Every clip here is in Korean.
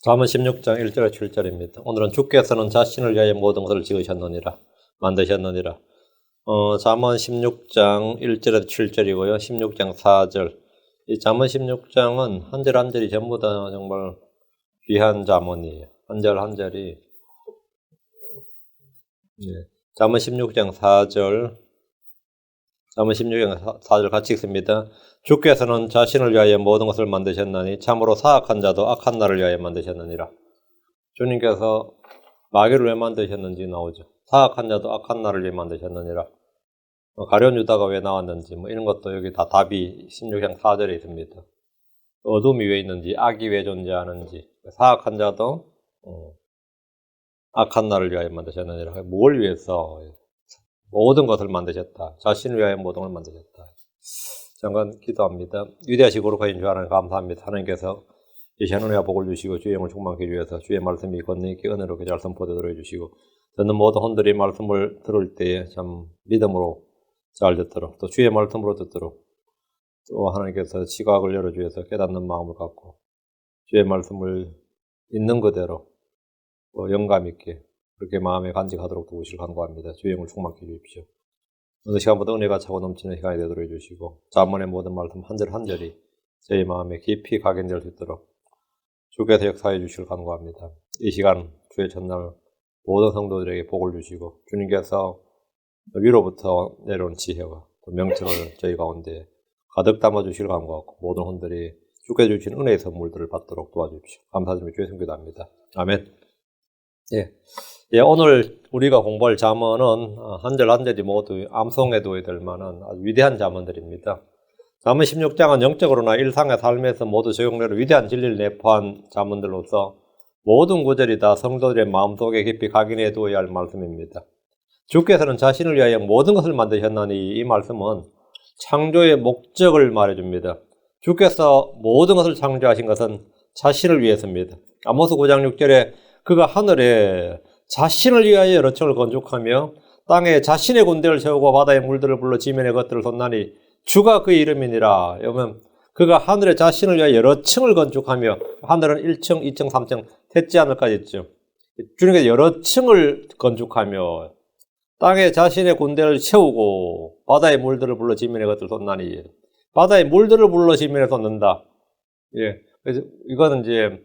잠언 16장 1절에 7절입니다. 오늘은 주께서는 자신을 위하여 모든 것을 지으셨느니라, 만드셨느니라. 잠언 16장 1절에서 7절이고요. 16장 4절. 이 잠언 16장은 한 절 한 절이 전부 다 정말 귀한 잠언이에요. 한 절 한 절이. 잠언 16장 4절. 잠언 16장 4절 같이 읽습니다. 주께서는 자신을 위하여 모든 것을 만드셨나니 참으로 사악한 자도 악한 날을 위하여 만드셨느니라. 주님께서 마귀를 왜 만드셨는지 나오죠. 사악한 자도 악한 날을 위해 만드셨느니라. 가룟 유다가 왜 나왔는지 이런 것도 여기 다 답이 16장 4절에 있습니다. 어둠이 왜 있는지, 악이 왜 존재하는지, 사악한 자도 악한 날을 위하여 만드셨느니라. 뭘 위해서? 모든 것을 만드셨다. 자신을 위하여 모든 것을 만드셨다. 잠깐 기도합니다. 위대하시고 거룩하신 주 하나님 감사합니다. 하나님께서 이 시간에 복을 주시고 주의 영을 충만케 해주셔서 주의 말씀이 건너있게 은혜롭게 잘 선포되도록 해주시고 듣는 모든 혼들이 말씀을 들을 때에 참 믿음으로 잘 듣도록 또 주의 말씀으로 듣도록 또 하나님께서 시각을 열어주셔서 깨닫는 마음을 갖고 주의 말씀을 있는 그대로 영감 있게 그렇게 마음에 간직하도록 도우시길 간구합니다. 주의 영을 충만케 해주십시오. 오늘 시간보다 은혜가 차고 넘치는 시간이 되도록 해주시고 잠언의 모든 말씀 한 절 한 절이 저희 마음에 깊이 각인될 수 있도록 주께서 역사해 주시길 간구합니다. 이 시간 주의 첫날 모든 성도들에게 복을 주시고 주님께서 위로부터 내려온 지혜와 명철을 저희 가운데 가득 담아주시길 간구하고 모든 혼들이 주께서 주신 은혜의 선물들을 받도록 도와주십시오. 감사드리며 주의 성교답니다. 아멘. 오늘 우리가 공부할 잠언은 한 절 한 절이 모두 암송해 둬야 될 만한 아주 위대한 잠언들입니다. 잠언 16장은 영적으로나 일상의 삶에서 모두 적용되는 위대한 진리를 내포한 잠언들로서 모든 구절이 다 성도들의 마음속에 깊이 각인해 두어야 할 말씀입니다. 주께서는 자신을 위하여 모든 것을 만드셨나니 이 말씀은 창조의 목적을 말해줍니다. 주께서 모든 것을 창조하신 것은 자신을 위해서입니다. 아모스 9장 6절에 그가 하늘에 자신을 위하여 여러 층을 건축하며 땅에 자신의 군대를 세우고 바다의 물들을 불러 지면의 것들을 솟나니 주가 그의 이름이니라. 여러분, 그가 하늘에 자신을 위하여 여러 층을 건축하며 하늘은 1층, 2층, 3층, 셋째 하늘까지 있죠. 주님께서 여러 층을 건축하며 땅에 자신의 군대를 세우고 바다의 물들을 불러 지면의 것들을 솟나니 바다의 물들을 불러 지면에 솟는다. 그래서 이거는 이제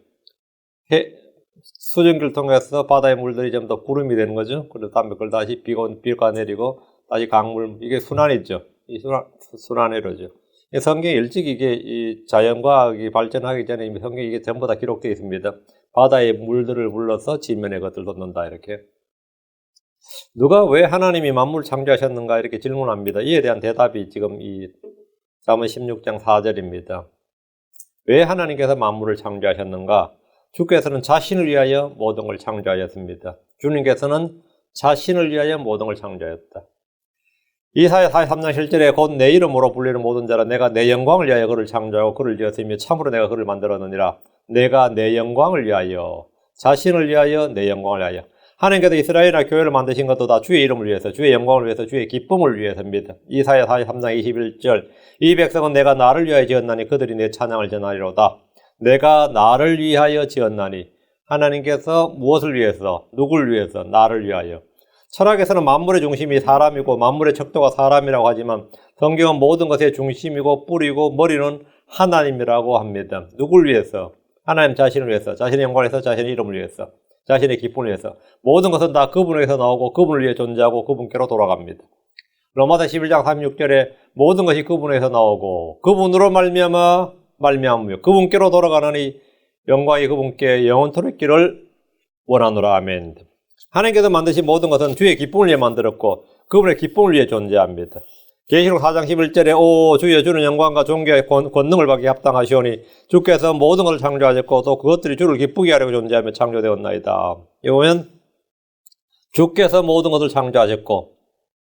수증기를 통해서 바다의 물들이 좀 더 구름이 되는 거죠. 그래서 다음에 그걸 다시 비가 내리고 다시 강물, 이게 순환이죠. 이 순환회로죠. 성경에 일찍 이게 이 자연과학이 발전하기 전에 이미 성경에 이게 전부 다 기록되어 있습니다. 바다의 물들을 불러서 지면의 것을 돋는다 이렇게. 누가 왜 하나님이 만물을 창조하셨는가 이렇게 질문합니다. 이에 대한 대답이 지금 이 잠언 16장 4절입니다. 왜 하나님께서 만물을 창조하셨는가? 주께서는 자신을 위하여 모든 걸 창조하였습니다. 주님께서는 자신을 위하여 모든 걸 창조하였다. 이사야 43장 7절에 곧 내 이름으로 불리는 모든 자라 내가 내 영광을 위하여 그를 창조하고 그를 지었으며 참으로 내가 그를 만들었느니라. 내가 내 영광을 위하여 자신을 위하여 내 영광을 위하여 하나님께서 이스라엘이나 교회를 만드신 것도 다 주의 이름을 위해서 주의 영광을 위해서 주의 기쁨을 위해서입니다. 이사야 43장 21절 이 백성은 내가 나를 위하여 지었나니 그들이 내 찬양을 전하리로다. 내가 나를 위하여 지었나니 하나님께서 무엇을 위해서 누구를 위해서 나를 위하여 철학에서는 만물의 중심이 사람이고 만물의 척도가 사람이라고 하지만 성경은 모든 것의 중심이고 뿌리고 머리는 하나님이라고 합니다. 누구를 위해서? 하나님 자신을 위해서 자신의 영광을 위해서 자신의 이름을 위해서 자신의 기쁨을 위해서 모든 것은 다 그분에게서 나오고 그분을 위해 존재하고 그분께로 돌아갑니다. 로마서 11장 36절에 모든 것이 그분에게서 나오고 그분으로 말미암아 그분께로 돌아가느니 영광이 그분께 영원토록 있기를 원하노라. 아멘. 하나님께서 만드신 모든 것은 주의 기쁨을 위해 만들었고 그분의 기쁨을 위해 존재합니다. 계시록 4장 11절에 오 주여 주는 영광과 존귀와 권능을 받기 합당하시오니 주께서 모든 것을 창조하셨고 또 그것들이 주를 기쁘게 하려고 존재하며 창조되었나이다. 이거면 주께서 모든 것을 창조하셨고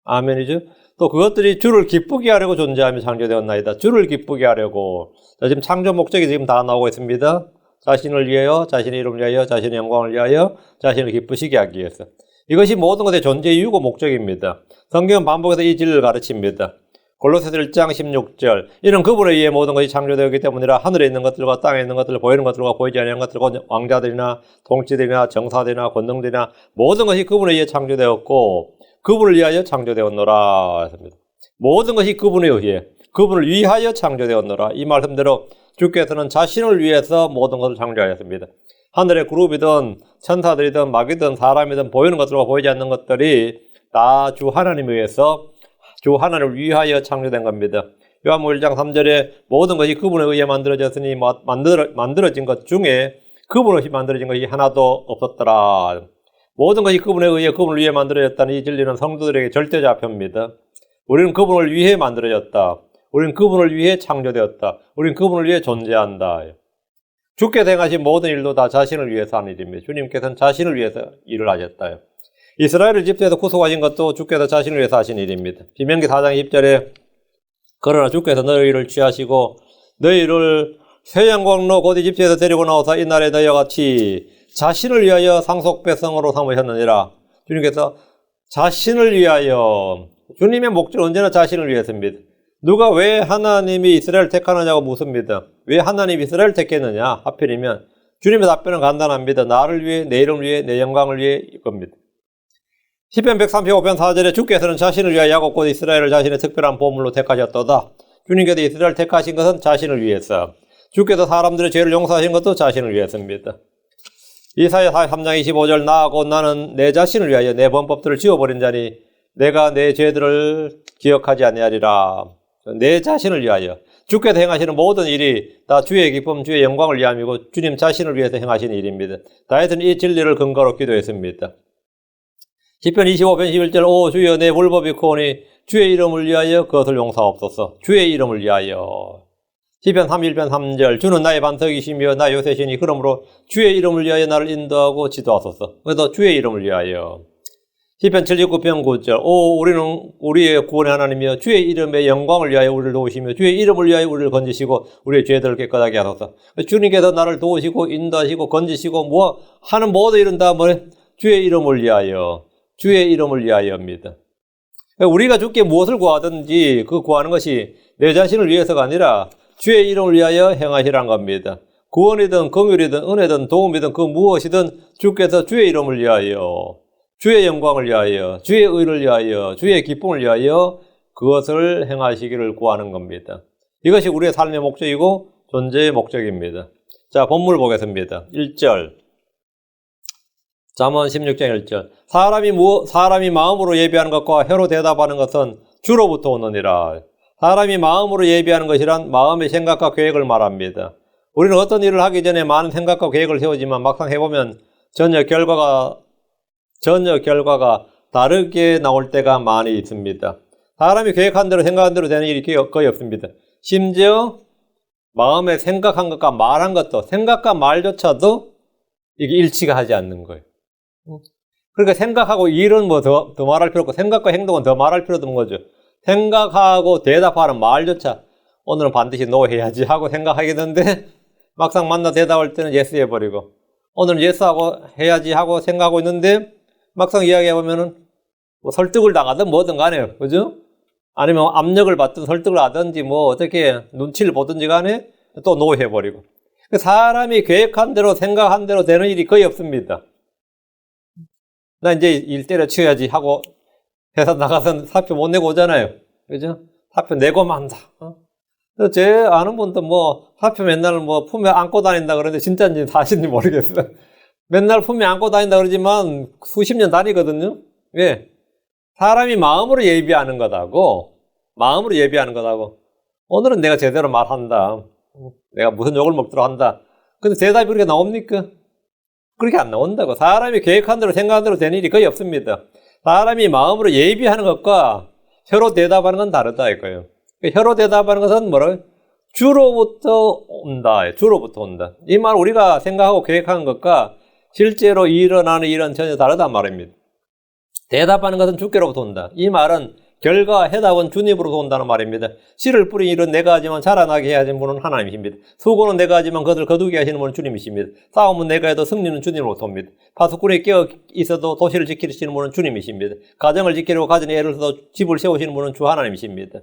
아멘이죠. 또 그것들이 주를 기쁘게 하려고 존재하며 창조되었나이다. 주를 기쁘게 하려고. 지금 창조 목적이 지금 다 나오고 있습니다. 자신을 위하여, 자신의 이름을 위하여, 자신의 영광을 위하여, 자신을 기쁘시게 하기 위해서. 이것이 모든 것의 존재 이유고 목적입니다. 성경은 반복해서 이 진리를 가르칩니다. 골로새서 1장 16절 이는 그분에 의해 모든 것이 창조되었기 때문이라 하늘에 있는 것들과 땅에 있는 것들 보이는 것들과 보이지 않는 것들 왕자들이나 통치들이나 정사들이나 권능들이나 모든 것이 그분에 의해 창조되었고 그분을 위하여 창조되었노라 했습니다. 모든 것이 그분에 의해 그분을 위하여 창조되었노라. 이 말씀대로 주께서는 자신을 위해서 모든 것을 창조하였습니다. 하늘의 그룹이든 천사들이든 마귀든 사람이든 보이는 것들과 보이지 않는 것들이 다 주 하나님에 의해서 주 하나님을 위하여 창조된 겁니다. 요한복음 1장 3절에 모든 것이 그분에 의해 만들어졌으니 만들어진 것 중에 그분 없이 만들어진 것이 하나도 없었더라. 모든 것이 그분에 의해 그분을 위해 만들어졌다는 이 진리는 성도들에게 절대자표입니다. 우리는 그분을 위해 만들어졌다. 우리는 그분을 위해 창조되었다. 우리는 그분을 위해 존재한다. 주께서 행하신 모든 일도 다 자신을 위해서 하는 일입니다. 주님께서는 자신을 위해서 일을 하셨다. 이스라엘을 집에서 구속하신 것도 주께서 자신을 위해서 하신 일입니다. 신명기 4장 10절에 그러나 주께서 너희를 취하시고 너희를 쇠양광로 곧 이집트에서 데리고 나오사 이날에 너희와 같이 자신을 위하여 상속배성으로 삼으셨느니라. 주님께서 자신을 위하여 주님의 목적은 언제나 자신을 위해서입니다. 누가 왜 하나님이 이스라엘을 택하느냐고 묻습니다. 왜 하나님이 이스라엘을 택했느냐 하필이면 주님의 답변은 간단합니다. 나를 위해 내 이름을 위해 내 영광을 위해 겁니다. 시편 135편 4절에 주께서는 자신을 위하여 야곱 곧 이스라엘을 자신의 특별한 보물로 택하셨도다. 주님께서 이스라엘을 택하신 것은 자신을 위해서, 주께서 사람들의 죄를 용서하신 것도 자신을 위해서입니다. 이사야 43장 25절 나하고 나는 내 자신을 위하여 내 범법들을 지워버린 자니 내가 내 죄들을 기억하지 아니하리라. 내 자신을 위하여 주께서 행하시는 모든 일이 다 주의 기쁨, 주의 영광을 위함이고 주님 자신을 위해서 행하시는 일입니다. 다윗은 이 진리를 근거로 기도했습니다. 시편 25편 11절 오 주여 내 불법이 크오니 주의 이름을 위하여 그것을 용서하옵소서. 주의 이름을 위하여. 시편 31편 3절 주는 나의 반석이시며 나의 요새시니 그러므로 주의 이름을 위하여 나를 인도하고 지도하소서. 그래서 주의 이름을 위하여. 시편 79편 9절 오 우리는 우리의 구원의 하나님이여 주의 이름의 영광을 위하여 우리를 도우시며 주의 이름을 위하여 우리를 건지시고 우리의 죄들을 깨끗하게 하소서. 주님께서 나를 도우시고 인도하시고 건지시고 뭐 하는 모든 일은 다 뭐래? 주의 이름을 위하여. 주의 이름을 위하여입니다. 우리가 주께 무엇을 구하든지 그 구하는 것이 내 자신을 위해서가 아니라 주의 이름을 위하여 행하시라는 겁니다. 구원이든 긍휼이든 은혜든 도움이든 그 무엇이든 주께서 주의 이름을 위하여, 주의 영광을 위하여, 주의 의를 위하여, 주의 기쁨을 위하여 그것을 행하시기를 구하는 겁니다. 이것이 우리의 삶의 목적이고 존재의 목적입니다. 자, 본문을 보겠습니다. 1절. 잠언 16장 1절 사람이 마음으로 예비하는 것과 혀로 대답하는 것은 주로부터 오느니라. 사람이 마음으로 예비하는 것이란 마음의 생각과 계획을 말합니다. 우리는 어떤 일을 하기 전에 많은 생각과 계획을 세우지만 막상 해보면 전혀 결과가 다르게 나올 때가 많이 있습니다. 사람이 계획한 대로 생각한 대로 되는 일이 거의 없습니다. 심지어 마음에 생각한 것과 말한 것도 생각과 말조차도 이게 일치가 하지 않는 거예요. 그러니까 생각하고 일은 뭐 더 말할 필요 없고 생각과 행동은 더 말할 필요도 없는 거죠. 생각하고 대답하는 말조차 오늘은 반드시 노 해야지 하고 생각하겠는데 막상 만나 대답할 때는 예스 해버리고 오늘은 예스하고 해야지 하고 생각하고 있는데 막상 이야기해보면은 뭐 설득을 당하든 뭐든 간에 그죠? 아니면 압력을 받든 설득을 하든지 뭐 어떻게 눈치를 보든지 간에 또 노 해버리고 사람이 계획한 대로 생각한 대로 되는 일이 거의 없습니다. 나 이제 일 때려치워야지 하고 회사 나가서 사표 못 내고 오잖아요. 그죠? 사표 내고 만다. 제 아는 분도 뭐 사표 맨날 뭐 품에 안고 다닌다 그러는데 진짜인지 사실인지 모르겠어요. 맨날 품에 안고 다닌다 그러지만 수십 년 다니거든요. 왜? 사람이 마음으로 예비하는 거다고. 마음으로 예비하는 거다고. 오늘은 내가 제대로 말한다. 내가 무슨 욕을 먹도록 한다. 근데 대답이 그렇게 나옵니까? 그렇게 안 나온다고. 사람이 계획한 대로 생각한 대로 되는 일이 거의 없습니다. 사람이 마음으로 예비하는 것과 혀로 대답하는 건 다르다 이거예요. 혀로 대답하는 것은 뭐라고요? 주로부터 온다. 주로부터 온다. 이 말 우리가 생각하고 계획하는 것과 실제로 일어나는 일은 전혀 다르단 말입니다. 대답하는 것은 주께로부터 온다. 이 말은 결과, 해답은 주님으로부터 온다는 말입니다. 씨를 뿌린 일은 내가 하지만 자라나게 해야 하는 분은 하나님이십니다. 수고는 내가 하지만 그것을 거두게 하시는 분은 주님이십니다. 싸움은 내가 해도 승리는 주님으로부터 옵니다. 파수꾼이 깨어 있어도 도시를 지키시는 분은 주님이십니다. 가정을 지키려고 가정에 애를 써도 집을 세우시는 분은 주 하나님이십니다.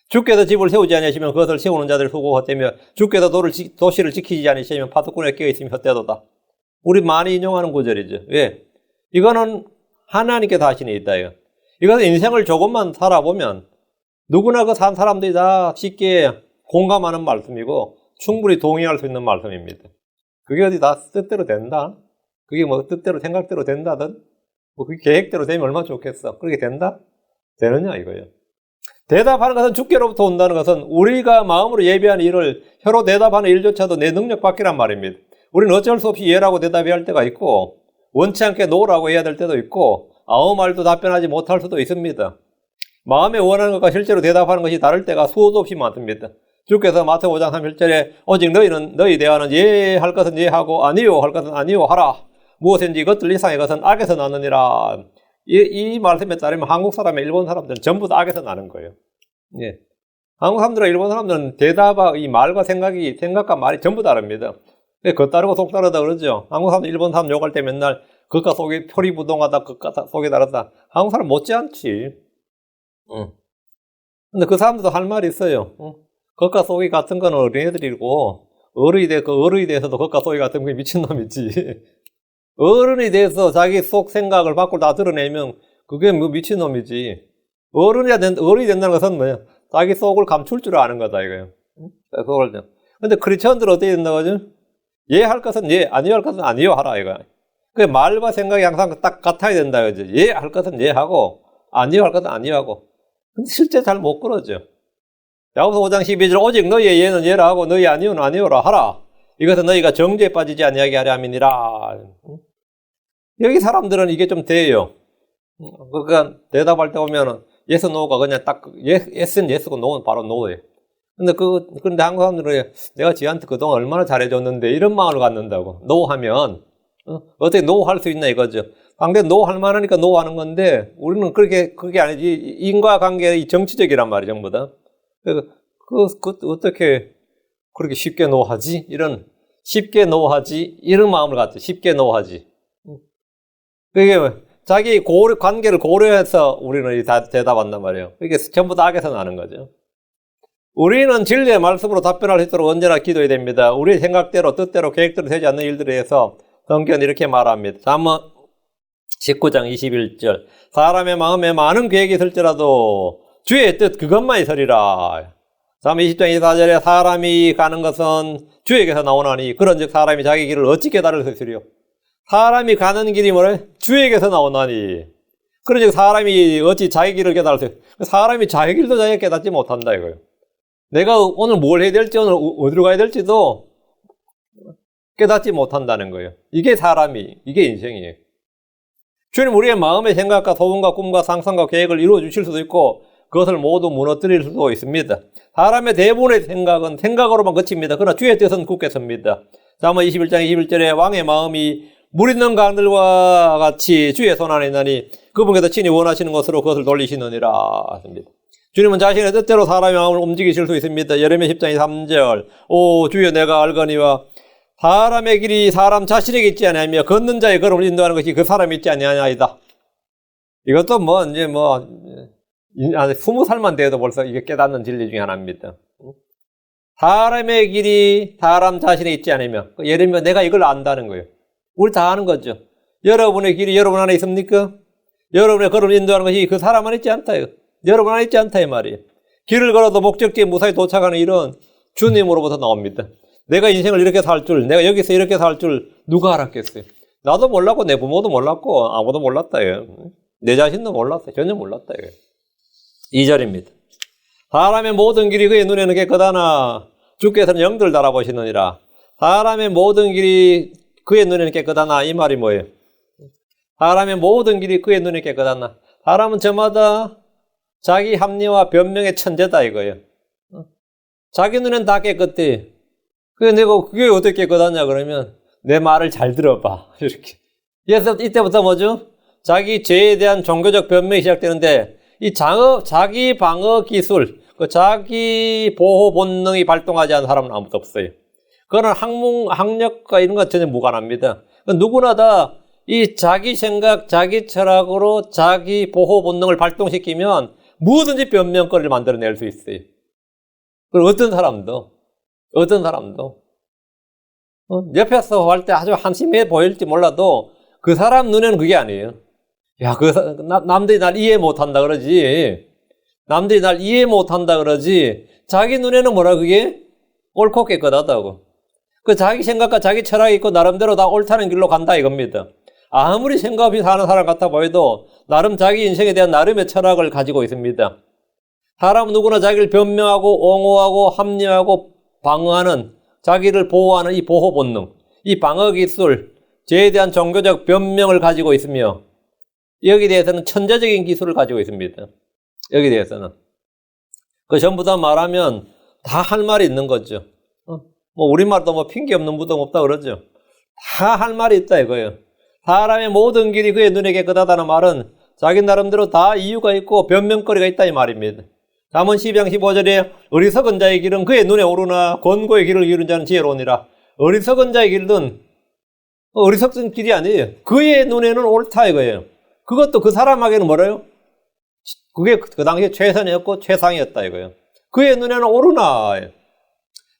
주께서 집을 세우지 않으시면 그것을 세우는 자들 수고 헛되며 주께서 도시를 지키지 않으시면 파수꾼에 끼어있으면 헛되도다. 우리 많이 인용하는 구절이죠. 왜? 이거는 하나님께서 하시는 일이다. 이것은 인생을 조금만 살아보면 누구나 그 산 사람들이 다 쉽게 공감하는 말씀이고 충분히 동의할 수 있는 말씀입니다. 그게 어디 다 뜻대로 된다? 그게 뭐 뜻대로 생각대로 된다든? 뭐 그게 계획대로 되면 얼마나 좋겠어. 그렇게 된다? 되느냐 이거예요. 대답하는 것은 주께로부터 온다는 것은 우리가 마음으로 예비하는 일을 혀로 대답하는 일조차도 내 능력 밖이란 말입니다. 우리는 어쩔 수 없이 예라고 대답해야 할 때가 있고 원치 않게 노라고 해야 될 때도 있고 아무 말도 답변하지 못할 수도 있습니다. 마음에 원하는 것과 실제로 대답하는 것이 다를 때가 수도 없이 많습니다. 주께서 마태복음 5장 31절에 오직 너희 대화는 예 할 것은 예 하고 아니요 할 것은 아니요 하라. 무엇인지 이것들 이상의 것은 악에서 나느니라. 이 말씀에 따르면 한국 사람, 일본 사람들은 전부 다 악에서 나는 거예요. 예. 한국 사람들과 일본 사람들은 이 말과 생각과 말이 전부 다릅니다. 겉다르고 속다르다 그러죠. 한국 사람들, 일본 사람 욕할 때 맨날 겉과 속이 표리부동하다, 겉과 속이 다르다. 한국 사람 못지않지. 근데 그 사람들도 할 말이 있어요. 겉과 속이 같은 건 어린애들이고, 어른이 돼서도 겉과 속이 같은 게 미친놈이지. 어른이 돼서 자기 속 생각을 밖으로 다 드러내면 그게 뭐 미친놈이지. 어른이 된다는 것은 뭐야? 자기 속을 감출 줄 아는 거다, 이거예요. 근데 크리스천들은 어떻게 된다고 하죠? 예 할 것은 예, 아니요 할 것은 아니요 하라, 이거야. 그 말과 생각이 항상 딱 같아야 된다, 그죠? 예 할 것은 예 하고, 아니요 할 것은 아니요 하고. 근데 실제 잘 못 그러죠. 야고보서 5장 12절 오직 너희의 예는 예라 하고 너희 아니요는 아니요라 하라. 이것은 너희가 정죄에 빠지지 아니하게 하려 함이니라. 여기 사람들은 이게 좀 돼요. 그러니까 대답할 때 보면은 yes, no가 그냥 딱 yes는 yes고 no는 바로 no예요. 근데 한국 사람들은 내가 지한테 그동안 얼마나 잘해줬는데 이런 마음을 갖는다고. no 하면 어떻게 no 할 수 있나 이거죠. 상대 no 할 만하니까 no 하는 건데 우리는 그게 아니지. 인과관계의 정치적이란 말이죠, 전부 다. 어떻게 그렇게 쉽게 no 하지? 쉽게 no 하지? 이런 마음을 갖죠. 쉽게 no 하지. 그게 자기 관계를 고려해서 우리는 다 대답한단 말이에요. 이게 전부 다 악에서 나는 거죠. 우리는 진리의 말씀으로 답변할 수 있도록 언제나 기도해야 됩니다. 우리의 생각대로, 뜻대로, 계획대로 되지 않는 일들에 대해서 성경은 이렇게 말합니다. 잠언 19장 21절 사람의 마음에 많은 계획이 있을지라도 주의 뜻 그것만 있으리라. 잠언 20장 24절에 사람이 가는 것은 주에게서 나오나니 그런즉 사람이 자기 길을 어찌 깨달을 수 있으리요. 사람이 가는 길이 뭐래? 주에게서 나오나니 그런즉 사람이 어찌 자기 길을 깨달을 수 있어요. 사람이 자기 길도 자기가 깨닫지 못한다 이거예요. 내가 오늘 뭘 해야 될지, 오늘 어디로 가야 될지도 깨닫지 못한다는 거예요. 이게 이게 인생이에요. 주님 우리의 마음의 생각과 소원과 꿈과 상상과 계획을 이루어 주실 수도 있고 그것을 모두 무너뜨릴 수도 있습니다. 사람의 대부분의 생각은 생각으로만 그칩니다. 그러나 주의 뜻은 굳게 섭니다. 잠언 21장 21절에 왕의 마음이 물 있는 강들과 같이 주의 손 안에 있나니 그분께서 친히 원하시는 것으로 그것을 돌리시느니라 하십니다. 주님은 자신의 뜻대로 사람의 마음을 움직이실 수 있습니다. 예레미야 10장 3절 오 주여 내가 알거니와 사람의 길이 사람 자신에게 있지 아니하며 걷는 자의 걸음을 인도하는 것이 그 사람이 있지 아니하나이다. 이것도 이제 20살만 돼도 벌써 이게 깨닫는 진리 중에 하나입니다. 사람의 길이 사람 자신에 있지 않으며 예를 들면 내가 이걸 안다는 거예요. 우리 다 아는 거죠. 여러분의 길이 여러분 안에 있습니까? 여러분의 걸음을 인도하는 것이 그 사람 안에 있지 않다요. 여러분 안에 있지 않다 이 말이에요. 길을 걸어도 목적지에 무사히 도착하는 일은 주님으로부터 나옵니다. 내가 인생을 이렇게 살 줄, 내가 여기서 이렇게 살 줄 누가 알았겠어요? 나도 몰랐고 내 부모도 몰랐고 아무도 몰랐다요. 내 자신도 몰랐어요. 전혀 몰랐다요. 2절입니다. 사람의 모든 길이 그의 눈에는 깨끗하나 주께서는 영들 달아보시느니라. 사람의 모든 길이 그의 눈에는 깨끗하나 이 말이 뭐예요? 사람의 모든 길이 그의 눈에 깨끗하나. 사람은 저마다 자기 합리화 변명의 천재다 이거예요. 자기 눈엔 다 깨끗해. 그게 어떻게 깨끗하냐 그러면 내 말을 잘 들어봐 이렇게. 그래서 이때부터 뭐죠? 자기 죄에 대한 종교적 변명이 시작되는데 이 자기 방어 기술, 자기 보호 본능이 발동하지 않은 사람은 아무도 없어요. 그거는 학력과 이런 건 전혀 무관합니다. 누구나 다 이 자기 생각, 자기 철학으로 자기 보호 본능을 발동시키면 무엇든지 변명거리를 만들어낼 수 있어요. 그리고 어떤 사람도 옆에서 할 때 아주 한심해 보일지 몰라도 그 사람 눈에는 그게 아니에요. 야, 남들이 날 이해 못한다 그러지. 남들이 날 이해 못한다 그러지. 자기 눈에는 뭐라 그게? 옳고 깨끗하다고. 그 자기 생각과 자기 철학이 있고 나름대로 다 옳다는 길로 간다 이겁니다. 아무리 생각 없이 사는 사람 같아 보여도 나름 자기 인생에 대한 나름의 철학을 가지고 있습니다. 사람은 누구나 자기를 변명하고 옹호하고 합리화하고 방어하는, 자기를 보호하는 이 보호 본능, 이 방어 기술, 죄에 대한 종교적 변명을 가지고 있으며 여기에 대해서는 천재적인 기술을 가지고 있습니다. 여기에 대해서는. 그 전부 다 말하면 다 할 말이 있는 거죠. 뭐 우리말도 뭐 핑계 없는 무덤 없다 그러죠. 다 할 말이 있다 이거예요. 사람의 모든 길이 그의 눈에 깨끗하다는 말은 자기 나름대로 다 이유가 있고 변명거리가 있다 이 말입니다. 잠언 12장 15절에 어리석은 자의 길은 그의 눈에 오르나 권고의 길을 이룬 자는 지혜로우니라. 어리석은 자의 길은 어리석은 길이 아니에요. 그의 눈에는 옳다 이거예요. 그것도 그 사람에게는 뭐래요? 그게 그 당시에 최선이었고 최상이었다 이거예요. 그의 눈에는 오르나.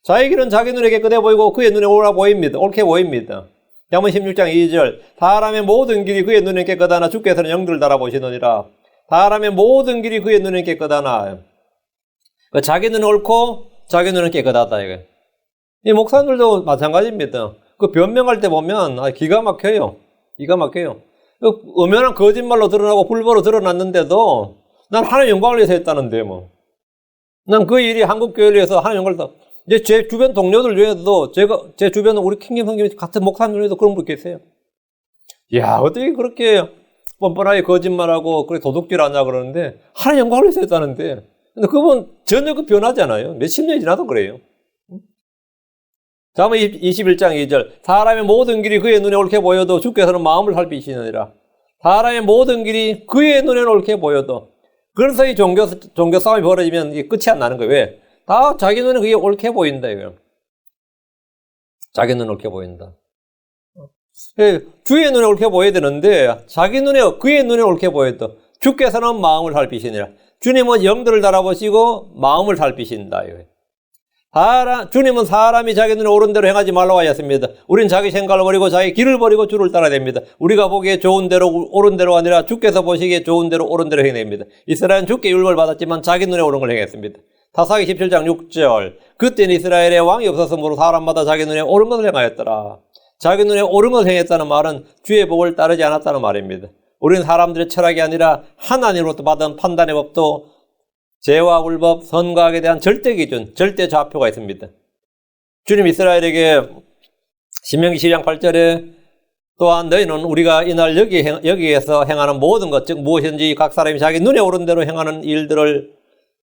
자기 길은 자기 눈에 깨끗해 보이고 그의 눈에 옳아 보입니다. 옳게 보입니다. 잠언 16장 2절 사람의 모든 길이 그의 눈에 깨끗하나 주께서는 영들을 달아보시느니라. 사람의 모든 길이 그의 눈에 깨끗하나. 자기 눈은 옳고 자기 눈은 깨끗하다 이거예요. 이 목사님들도 마찬가지입니다. 그 변명할 때 보면 기가 막혀요. 기가 막혀요. 엄연한 거짓말로 드러나고 불법으로 드러났는데도 난 하나님 영광을 위해서 했다는데 뭐. 난 그 일이 한국교회를 위해서 하나님 영광을 위해서. 이제 제 주변 동료들 중에도 제 주변에 우리 킹김 성김 같은 목사님 중에도 그런 분 계세요. 야, 어떻게 그렇게 뻔뻔하게 거짓말하고 그렇게 도둑질하냐 그러는데 하나님 영광을 위해서 했다는데. 근데 그분 전혀 그 변하지 않아요. 몇십 년이 지나도 그래요. 잠언 21장 2절 사람의 모든 길이 그의 눈에 옳게 보여도 주께서는 마음을 살피시느니라. 사람의 모든 길이 그의 눈에 옳게 보여도. 그래서 이 종교 싸움이 벌어지면 이게 끝이 안 나는 거예요. 왜? 다 자기 눈에 그게 옳게 보인다 이거예요. 자기 눈에 옳게 보인다. 주의 눈에 옳게 보여야 되는데 자기 눈에 그의 눈에 옳게 보여도 주께서는 마음을 살피시니라. 주님은 영들을 달아보시고 마음을 살피신다 이거예요. 주님은 사람이 자기 눈에 옳은 대로 행하지 말라고 하셨습니다. 우린 자기 생각을 버리고 자기 길을 버리고 주를 따라야 됩니다. 우리가 보기에 좋은 대로 옳은 대로 아니라 주께서 보시기에 좋은 대로 옳은 대로 행해야 됩니다. 이스라엘은 주께 율법을 받았지만 자기 눈에 옳은 걸 행했습니다. 사사기 17장 6절 그때는 이스라엘에 왕이 없었으므로 사람마다 자기 눈에 옳은 것을 행하였더라. 자기 눈에 옳은 것을 행했다는 말은 주의 복을 따르지 않았다는 말입니다. 우리는 사람들의 철학이 아니라 하나님으로부터 받은 판단의 법도 죄와 불법, 선과 악에 대한 절대 기준, 절대 좌표가 있습니다. 주님 이스라엘에게 신명기 12장 8절에 또한 너희는 우리가 이날 여기에서 행하는 모든 것, 즉 무엇이든지 각 사람이 자기 눈에 오른 대로 행하는 일들을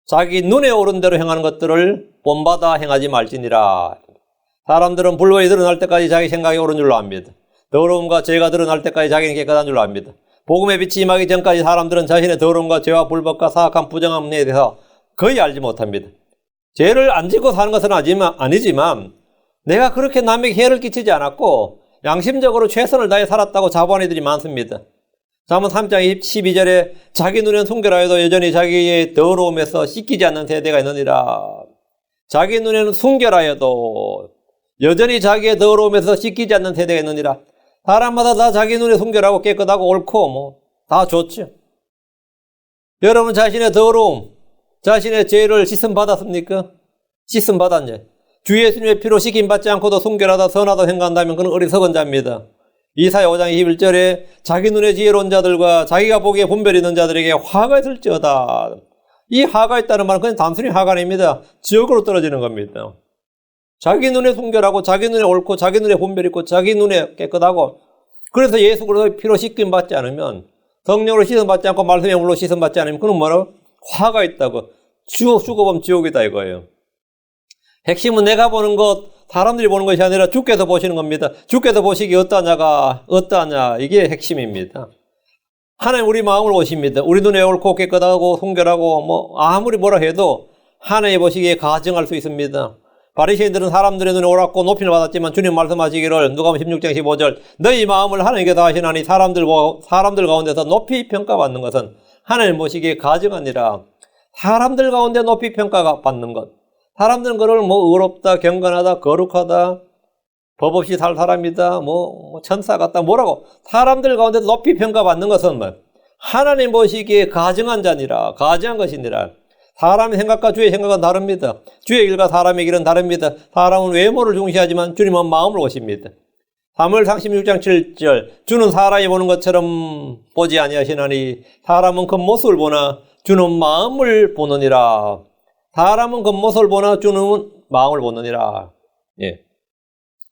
자기 눈에 오른 대로 행하는 것들을 본받아 행하지 말지니라. 사람들은 불법이 드러날 때까지 자기 생각이 옳은 줄로 압니다. 더러움과 죄가 드러날 때까지 자기는 깨끗한 줄로 압니다. 복음의 빛이 임하기 전까지 사람들은 자신의 더러움과 죄와 불법과 사악한 부정함에 대해서 거의 알지 못합니다. 죄를 안 짓고 사는 것은 아니지만 내가 그렇게 남에게 해를 끼치지 않았고 양심적으로 최선을 다해 살았다고 자부하는 이들이 많습니다. 잠언 3장 12절에 자기 눈엔 순결하여도 여전히 자기의 더러움에서 씻기지 않는 세대가 있느니라. 자기 눈에는 순결하여도 여전히 자기의 더러움에서 씻기지 않는 세대가 있느니라. 사람마다 다 자기 눈에 순결하고 깨끗하고 옳고 다 좋죠. 여러분 자신의 더러움, 자신의 죄를 씻음 받았습니까? 씻음 받았냐? 주 예수님의 피로 씻김 받지 않고도 순결하다 선하다 생각한다면 그는 어리석은 자입니다. 이사야 5장 21절에 자기 눈에 지혜로운 자들과 자기가 보기에 분별이 있는 자들에게 화가 있을지어다. 이 화가 있다는 말은 그냥 단순히 화가 아닙니다. 지옥으로 떨어지는 겁니다. 자기 눈에 순결하고 자기 눈에 옳고 자기 눈에 분별이 있고 자기 눈에 깨끗하고 그래서 예수 그리스도의 피로 씻김 받지 않으면 성령으로 씻음 받지 않고 말씀의 물로 씻음 받지 않으면 그는 뭐라고? 화가 있다고. 죽어보면 지옥이다 이거예요. 핵심은 내가 보는 것, 사람들이 보는 것이 아니라 주께서 보시는 겁니다. 주께서 보시기에 어떠하냐 이게 핵심입니다. 하나님 우리 마음을 보십니다. 우리 눈에 옳고 깨끗하고 순결하고 아무리 뭐라 해도 하나님 보시기에 가증할 수 있습니다. 바리새인들은 사람들의 눈에 옳았고 높임을 받았지만 주님 말씀하시기를 누가복음 16장 15절 너희 마음을 하나님께 다하시나니 사람들 가운데서 높이 평가받는 것은 하나님 보시기에 가증하니라. 사람들 가운데 높이 평가받는 것, 사람들은 그걸 뭐 의롭다, 경건하다, 거룩하다, 법 없이 살 사람이다, 뭐 천사 같다, 뭐라고. 사람들 가운데 높이 평가받는 것은 뭐 하나님 보시기에 가증한 자니라, 가증한 것이니라. 사람의 생각과 주의 생각은 다릅니다. 주의 길과 사람의 길은 다릅니다. 사람은 외모를 중시하지만 주님은 마음을 보십니다. 사무엘상 16장 7절 주는 사람이 보는 것처럼 보지 아니하시나니 사람은 겉모습을 보나 주는 마음을 보느니라. 사람은 겉모습을 보나 주는 마음을 보느니라. 예.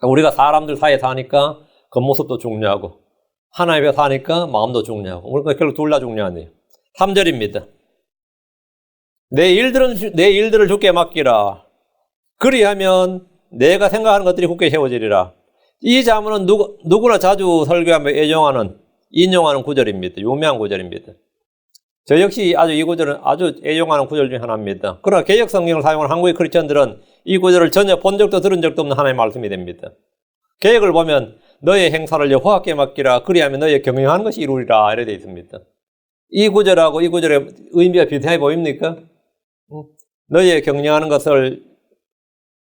우리가 사람들 사이에 사니까 겉모습도 중요하고 하나님 앞에 사니까 마음도 중요하고 우리가 결국 둘 다 중요하네요. 3절입니다. 내 일들을 주께 맡기라. 그리하면 내가 생각하는 것들이 굳게 세워지리라. 이 자문은 누구나 자주 설교하며 인용하는 구절입니다. 유명한 구절입니다. 저 역시 이 구절은 아주 애용하는 구절 중 하나입니다. 그러나 개역 성경을 사용하는 한국의 크리스천들은 이 구절을 전혀 본 적도 들은 적도 없는 하나님의 말씀이 됩니다. 개역을 보면 너의 행사를 여호와께 맡기라. 그리하면 너의 경영하는 것이 이루리라. 이렇게 되어 있습니다. 이 구절하고 이 구절의 의미가 비슷해 보입니까? 너의 경영하는 것을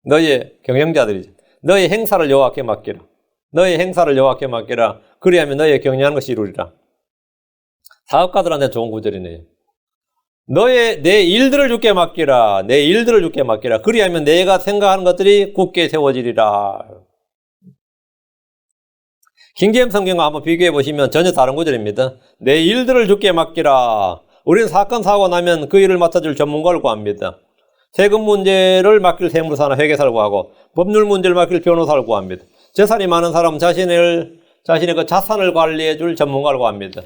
너의 경영자들이죠. 너의 행사를 여호와께 맡기라. 너의 행사를 여호와께 맡기라. 그리하면 너의 경영하는 것이 이루리라. 사업가들한테 좋은 구절이네요. 내 일들을 주께 맡기라. 내 일들을 주께 맡기라. 그리하면 내가 생각하는 것들이 굳게 세워지리라. 킹제임스 성경과 한번 비교해 보시면 전혀 다른 구절입니다. 내 일들을 주께 맡기라. 우리는 사건 사고 나면 그 일을 맡아줄 전문가를 구합니다. 세금 문제를 맡길 세무사나 회계사를 구하고 법률 문제를 맡길 변호사를 구합니다. 재산이 많은 사람은 자신의 그 자산을 관리해 줄 전문가를 구합니다.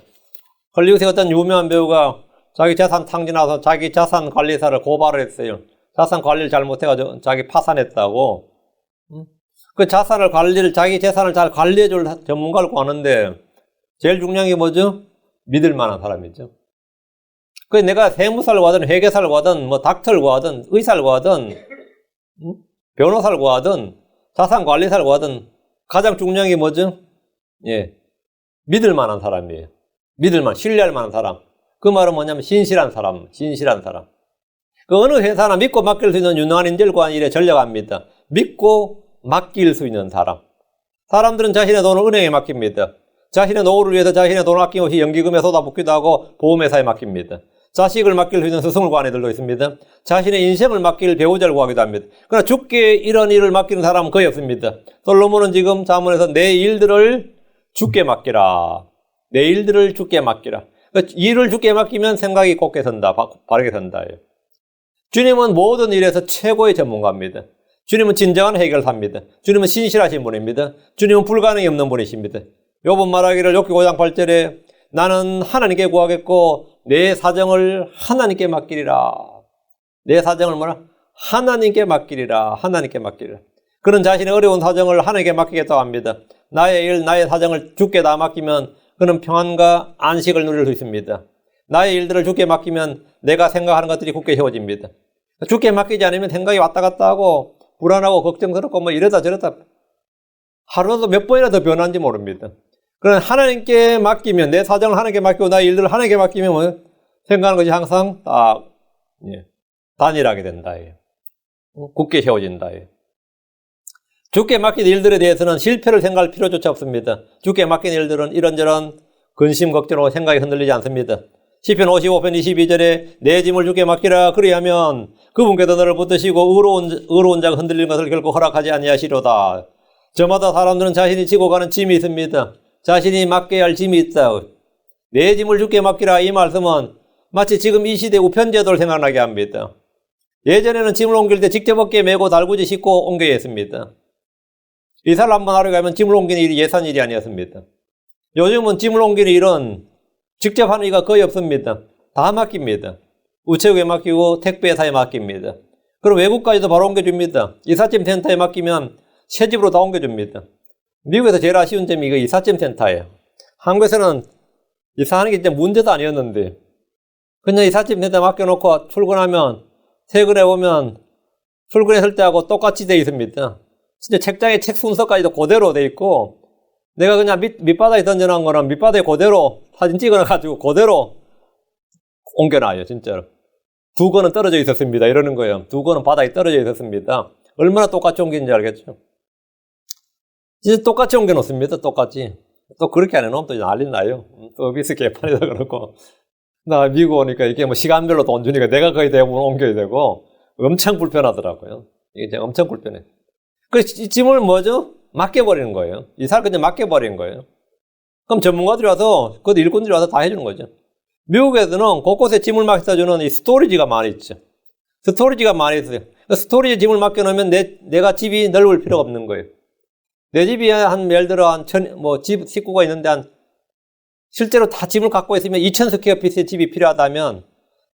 헐리우드의 어떤 유명한 배우가 자기 재산 탕진해서 자기 자산 관리사를 고발을 했어요. 자산 관리를 잘못해가지고 자기 파산했다고. 그 자기 재산을 잘 관리해 줄 전문가를 구하는데 제일 중요한 게 뭐죠? 믿을 만한 사람이죠. 그래서 내가 세무사를 구하든 회계사를 구하든 뭐 닥터를 구하든 의사를 구하든 변호사를 구하든 자산관리사를 구하든 가장 중요한 게 뭐죠? 예, 믿을 만한 사람이에요. 신뢰할 만한 사람. 그 말은 뭐냐면 신실한 사람. 그 어느 회사나 믿고 맡길 수 있는 유능한 인재를 구하는 일에 전략합니다. 믿고 맡길 수 있는 사람. 사람들은 자신의 돈을 은행에 맡깁니다. 자신의 노후를 위해서 자신의 돈을 아낌없이 연기금에 쏟아붓기도 하고 보험회사에 맡깁니다. 자식을 맡길 수 있는 스승을 구하는 이들도 있습니다. 자신의 인생을 맡길 배우자를 구하기도 합니다. 그러나 주께 이런 일을 맡기는 사람은 거의 없습니다. 솔로몬은 지금 자문에서 내 일들을 주께 맡기라. 내 일들을 주께 맡기라. 그러니까 일을 주께 맡기면 생각이 곱게 선다, 바르게 선다. 주님은 모든 일에서 최고의 전문가입니다. 주님은 진정한 해결사입니다. 주님은 신실하신 분입니다. 주님은 불가능이 없는 분이십니다. 욥은 말하기를 욥기 5장 8절에 나는 하나님께 구하겠고 내 사정을 하나님께 맡기리라. 내 사정을 하나님께 맡기리라. 그는 자신의 어려운 사정을 하나님께 맡기겠다고 합니다. 나의 일, 나의 사정을 주께 다 맡기면 그는 평안과 안식을 누릴 수 있습니다. 나의 일들을 주께 맡기면 내가 생각하는 것들이 굳게 세워집니다. 주께 맡기지 않으면 생각이 왔다 갔다 하고 불안하고 걱정스럽고 뭐 이러다 저러다 하루도 몇 번이나 더 변하는지 모릅니다. 그러나 하나님께 맡기면 내 사정을 하나님께 맡기고 나의 일들을 하나님께 맡기면 뭐 생각하는 것이 항상 단일하게 된다. 굳게 세워진다. 주께 맡긴 일들에 대해서는 실패를 생각할 필요조차 없습니다. 주께 맡긴 일들은 이런저런 근심 걱정으로 생각이 흔들리지 않습니다. 시편 55편 22절에 내 짐을 주께 맡기라. 그리하면 그분께서 너를 붙드시고 의로운 자가 흔들리는 것을 결코 허락하지 아니하시로다. 저마다 사람들은 자신이 지고 가는 짐이 있습니다. 자신이 맡겨야 할 짐이 있다. 내 짐을 주께 맡기라. 이 말씀은 마치 지금 이 시대 우편제도를 생각나게 합니다. 예전에는 짐을 옮길 때 직접 어깨에 메고 달구지 싣고 옮겨야 했습니다. 이사를 한번 하러 가면 짐을 옮기는 일이 예산 일이 아니었습니다. 요즘은 짐을 옮기는 일은 직접 하는 일이 거의 없습니다. 다 맡깁니다. 우체국에 맡기고 택배회사에 맡깁니다. 그럼 외국까지도 바로 옮겨줍니다. 이삿짐 센터에 맡기면 새 집으로 다 옮겨줍니다. 미국에서 제일 아쉬운 점이 이거 이삿짐 센터예요. 한국에서는 이사하는 게 진짜 문제도 아니었는데 그냥 이삿짐 센터에 맡겨놓고 출근하면 퇴근해 보면 출근했을 때하고 똑같이 돼 있습니다. 진짜 책장에 책 순서까지도 그대로 돼 있고 내가 그냥 밑바닥에 던져놓은 거는 밑바닥에 그대로 사진 찍어놔가지고 그대로 옮겨놔요, 진짜로. 두 건은 떨어져 있었습니다. 이러는 거예요. 두 건은 바닥에 떨어져 있었습니다. 얼마나 똑같이 옮긴지 알겠죠? 진짜 똑같이 옮겨놓습니다. 똑같이. 또 그렇게 안 해놓으면 또 난리 나요. 서비스 개판이다 그러고. 나 미국 오니까 이게 뭐 시간별로 돈 주니까 내가 거의 대부분 옮겨야 되고 엄청 불편하더라고요. 이게 이제 엄청 불편해. 그래서 이 짐을 뭐죠? 맡겨버리는 거예요. 이사를 그냥 맡겨버리는 거예요. 그럼 전문가들이 와서, 그것도 일꾼들이 와서 다 해주는 거죠. 미국에서는 곳곳에 짐을 맡겨주는 이 스토리지가 많이 있죠. 스토리지가 많이 있어요. 그 스토리지 짐을 맡겨놓으면 내가 집이 넓을 필요가 없는 거예요. 내 집이 예를 들어 집 식구가 있는데 실제로 다 집을 갖고 있으면 2000 스퀘어피트의 집이 필요하다면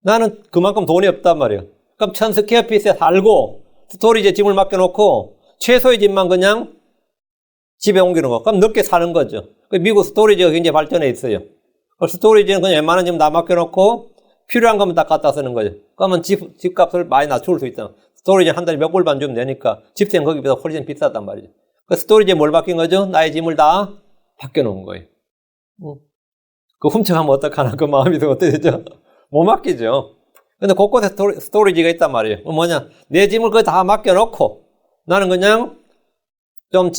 나는 그만큼 돈이 없단 말이에요. 그럼 1000 스퀘어피트에 살고 스토리지에 짐을 맡겨놓고 최소의 집만 그냥 집에 옮기는 거. 그럼 넓게 사는 거죠. 미국 스토리지가 굉장히 발전해 있어요. 스토리지는 그냥 웬만한 집 다 맡겨놓고 필요한 것만 다 갖다 쓰는 거죠. 그러면 집값을 많이 낮출 수 있잖아. 스토리지는 한 달에 몇 불만 주면 되니까 집세는 거기보다 훨씬 비쌌단 말이죠. 그 스토리지에 뭘 맡긴 거죠? 나의 짐을 다 맡겨놓은 거예요. 그 훔쳐가면 어떡하나 그 마음이 어떻게 되죠? 못 맡기죠. 근데 곳곳에 스토리지가 있단 말이에요. 뭐냐? 내 짐을 거의 다 맡겨놓고 나는 그냥 좀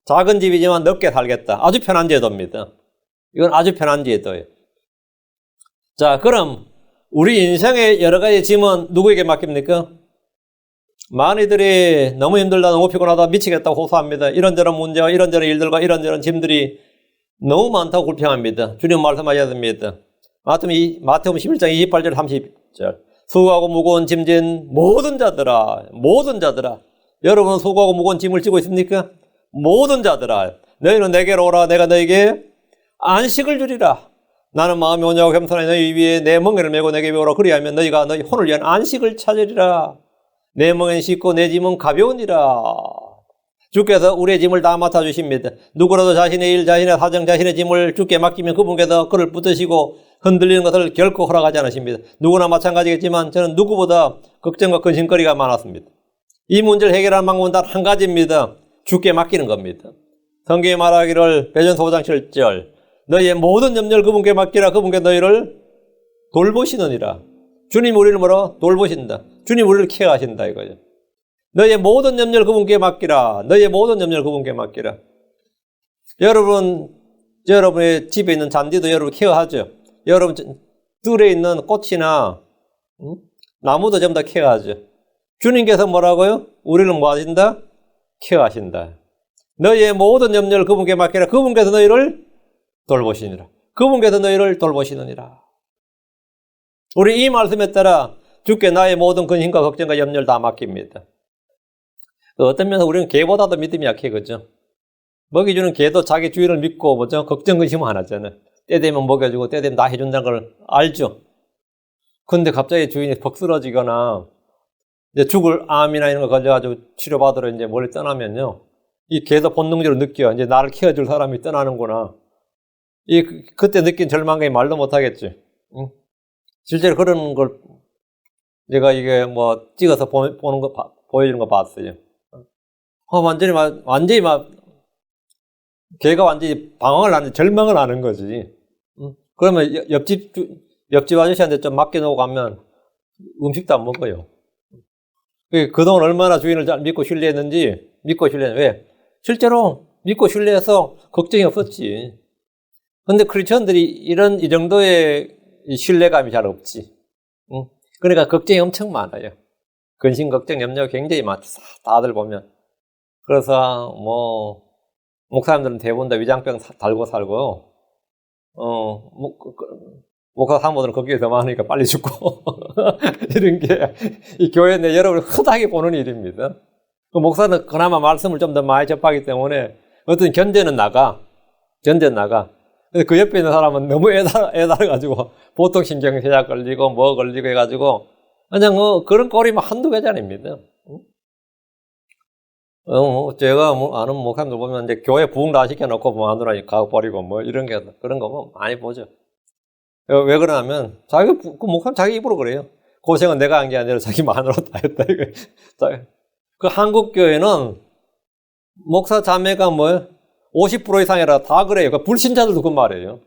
작은 집이지만 넓게 살겠다. 아주 편한 제도입니다. 이건 아주 편한 제도예요. 자, 그럼 우리 인생의 여러 가지 짐은 누구에게 맡깁니까? 많이들이 너무 힘들다, 너무 피곤하다, 미치겠다고 호소합니다. 이런저런 문제와 이런저런 일들과 이런저런 짐들이 너무 많다고 불평합니다. 주님 말씀하셨습니다. 마태복음 11장 28절 30절. 수고하고 무거운 짐진 모든 자들아. 여러분 수고하고 무거운 짐을 지고 있습니까? 모든 자들아. 너희는 내게로 오라. 내가 너희에게 안식을 주리라. 나는 마음이 온유하고 겸손하니 너희 위에 내 멍에를 메고 내게 배우라. 그리하면 너희가 너희 혼을 위한 안식을 찾으리라. 내 멍에는 쉽고 내 짐은 가벼우니라. 주께서 우리의 짐을 다 맡아주십니다. 누구라도 자신의 일, 자신의 사정, 자신의 짐을 주께 맡기면 그분께서 그를 붙드시고 흔들리는 것을 결코 허락하지 않으십니다. 누구나 마찬가지겠지만 저는 누구보다 걱정과 근심거리가 많았습니다. 이 문제를 해결하는 방법은 단 한 가지입니다. 주께 맡기는 겁니다. 성경에 말하기를 베드로전서 5장 7절 너희의 모든 염려를 그분께 맡기라. 그분께 너희를 돌보시느니라. 주님 우리를 뭐라? 돌보신다. 주님 우리를 케어하신다 이거죠. 너희의 모든 염려를 그분께 맡기라. 너희의 모든 염려를 그분께 맡기라. 여러분의 집에 있는 잔디도 여러분 케어하죠. 여러분 뜰에 있는 꽃이나 나무도 전부 다 케어하죠. 주님께서 뭐라고요? 우리를 뭐 하신다? 케어하신다. 너희의 모든 염려를 그분께 맡기라. 그분께서 너희를 돌보시니라. 그분께서 너희를 돌보시느니라. 우리 이 말씀에 따라 주께 나의 모든 근심과 걱정과 염려를 다 맡깁니다. 어떤 면에서 우리는 개보다도 믿음이 약해, 그죠? 먹이주는 개도 자기 주인을 믿고, 뭐죠? 걱정, 근심 안 하잖아요. 때 되면 먹여주고, 때 되면 나 해준다는 걸 알죠? 근데 갑자기 주인이 벅 쓰러지거나, 이제 죽을 암이나 이런 거 걸려가지고 치료받으러 이제 멀리 떠나면요. 이 개도 본능적으로 느껴. 이제 나를 키워줄 사람이 떠나는구나. 그때 느낀 절망감이 말도 못하겠지. 응? 실제로 그런 걸 제가 이게 뭐 찍어서 보는 거, 보여주는 거 봤어요. 완전히 걔가 완전히 방황을 하는, 절망을 하는 거지. 그러면 옆집 아저씨한테 좀 맡겨놓고 가면 음식도 안 먹어요. 그동안 얼마나 주인을 잘 믿고 신뢰했는지, 왜? 실제로 믿고 신뢰해서 걱정이 없었지. 근데 크리스천들이 이 정도의 신뢰감이 잘 없지. 그러니까 걱정이 엄청 많아요. 근심, 걱정, 염려가 굉장히 많죠. 다들 보면. 그래서 목사님들은 대부분 다 위장병 달고 살고, 목사 사모들은 걱정이 더 많으니까 빨리 죽고, 이런 게, 이 교회 내 여러분을 흔하게 보는 일입니다. 그 목사는 그나마 말씀을 좀 더 많이 접하기 때문에, 어떤 견제는 나가. 근데 그 옆에 있는 사람은 너무 애달아가지고, 보통 신경쇠약 걸리고, 뭐 걸리고 해가지고, 그냥 그런 꼴이면 한두 개도 아닙니다. 제가 아는 목사님들 보면 이제 교회 부흥 다 시켜놓고 마누라 가버리고 이런 게, 그런 거 많이 보죠. 왜 그러냐면, 그 목사님 자기 입으로 그래요. 고생은 내가 한 게 아니라 자기 마누라 다 했다, 이거. 그 한국교회는 목사 자매가 50% 이상이라 다 그래요. 그 불신자들도 그 말이에요.